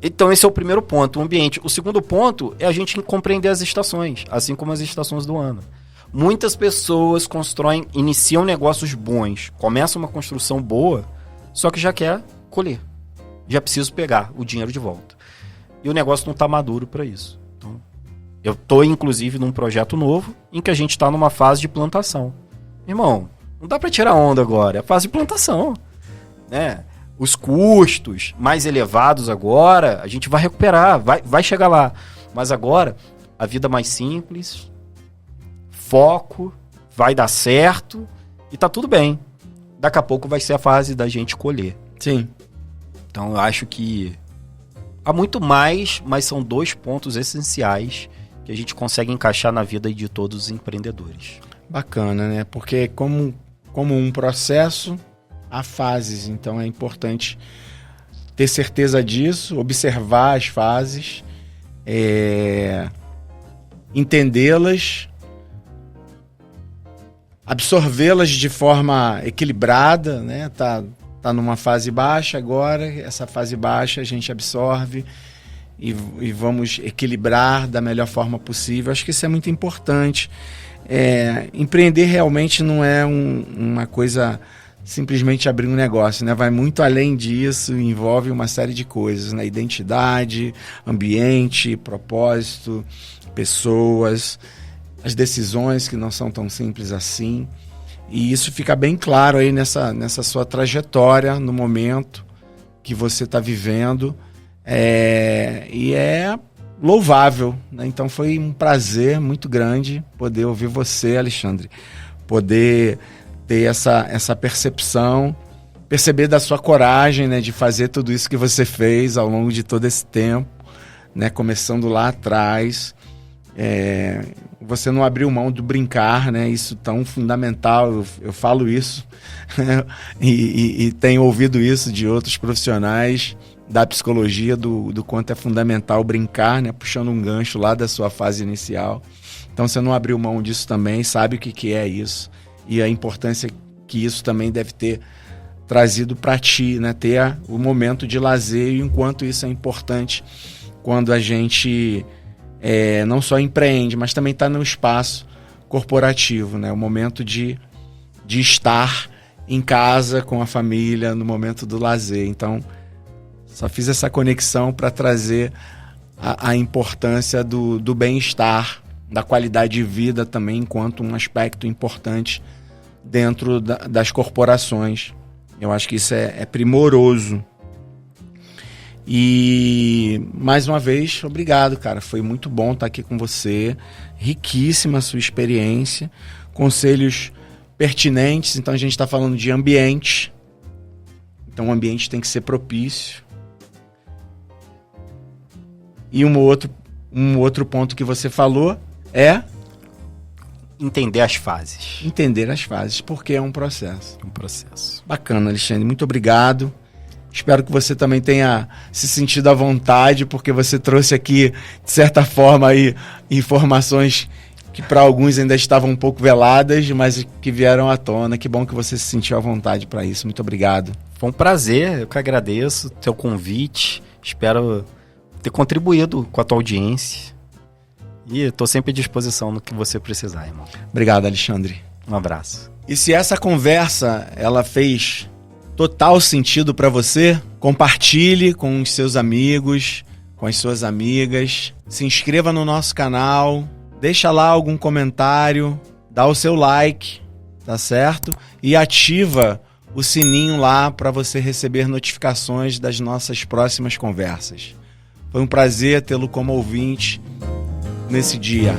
Então, esse é o primeiro ponto, o ambiente. O segundo ponto é a gente compreender as estações, assim como as estações do ano. Muitas pessoas iniciam negócios bons, começam uma construção boa, só que já quer colher. Já preciso pegar o dinheiro de volta. e o negócio não está maduro para isso. Então, eu estou, inclusive, num projeto novo em que a gente está numa fase de plantação. Irmão, não dá para tirar onda agora, é a fase de plantação, né? Os custos mais elevados agora, a gente vai recuperar, vai chegar lá. Mas agora, a vida mais simples, foco, vai dar certo e tá tudo bem. Daqui a pouco vai ser a fase da gente colher. Sim. Então eu acho que há muito mais, mas são 2 pontos essenciais que a gente consegue encaixar na vida de todos os empreendedores. Bacana, né? Porque como um processo, há fases. Então é importante ter certeza disso, observar as fases, entendê-las, absorvê-las de forma equilibrada, né? Tá numa fase baixa agora, essa fase baixa a gente absorve e vamos equilibrar da melhor forma possível. Acho que isso é muito importante. Empreender realmente não é uma coisa simplesmente abrir um negócio, né? Vai muito além disso, envolve uma série de coisas, né? Identidade, ambiente, propósito, pessoas, as decisões que não são tão simples assim. E isso fica bem claro aí nessa sua trajetória, no momento que você está vivendo. E é louvável, né? Então foi um prazer muito grande poder ouvir você, Alexandre, poder ter essa percepção, perceber da sua coragem, né, de fazer tudo isso que você fez ao longo de todo esse tempo, né, começando lá atrás. Você não abriu mão do brincar, né? Isso tão fundamental, eu falo isso e tenho ouvido isso de outros profissionais da psicologia, do quanto é fundamental brincar, né? Puxando um gancho lá da sua fase inicial. Então você não abriu mão disso também, sabe o que é isso e a importância que isso também deve ter trazido para ti, né? Ter o momento de lazer e enquanto isso é importante quando a gente não só empreende, mas também está no espaço corporativo, né? O momento de estar em casa com a família, no momento do lazer. Então, só fiz essa conexão para trazer a importância do bem-estar, da qualidade de vida também, enquanto um aspecto importante dentro das corporações. Eu acho que isso é primoroso. E, mais uma vez, obrigado, cara. Foi muito bom estar aqui com você. Riquíssima a sua experiência. Conselhos pertinentes. Então, a gente está falando de ambiente. Então, o ambiente tem que ser propício. E um outro ponto que você falou é... entender as fases. Entender as fases, porque é um processo. Um processo. Bacana, Alexandre. Muito obrigado. Espero que você também tenha se sentido à vontade, porque você trouxe aqui, de certa forma, aí, informações que para alguns ainda estavam um pouco veladas, mas que vieram à tona. Que bom que você se sentiu à vontade para isso. Muito obrigado. Foi um prazer, eu que agradeço o teu convite. Espero ter contribuído com a tua audiência. E estou sempre à disposição no que você precisar, irmão. Obrigado, Alexandre. Um abraço. E se essa conversa ela fez total sentido para você, compartilhe com os seus amigos, com as suas amigas, se inscreva no nosso canal, deixa lá algum comentário, dá o seu like, tá certo? E ativa o sininho lá para você receber notificações das nossas próximas conversas. Foi um prazer tê-lo como ouvinte nesse dia.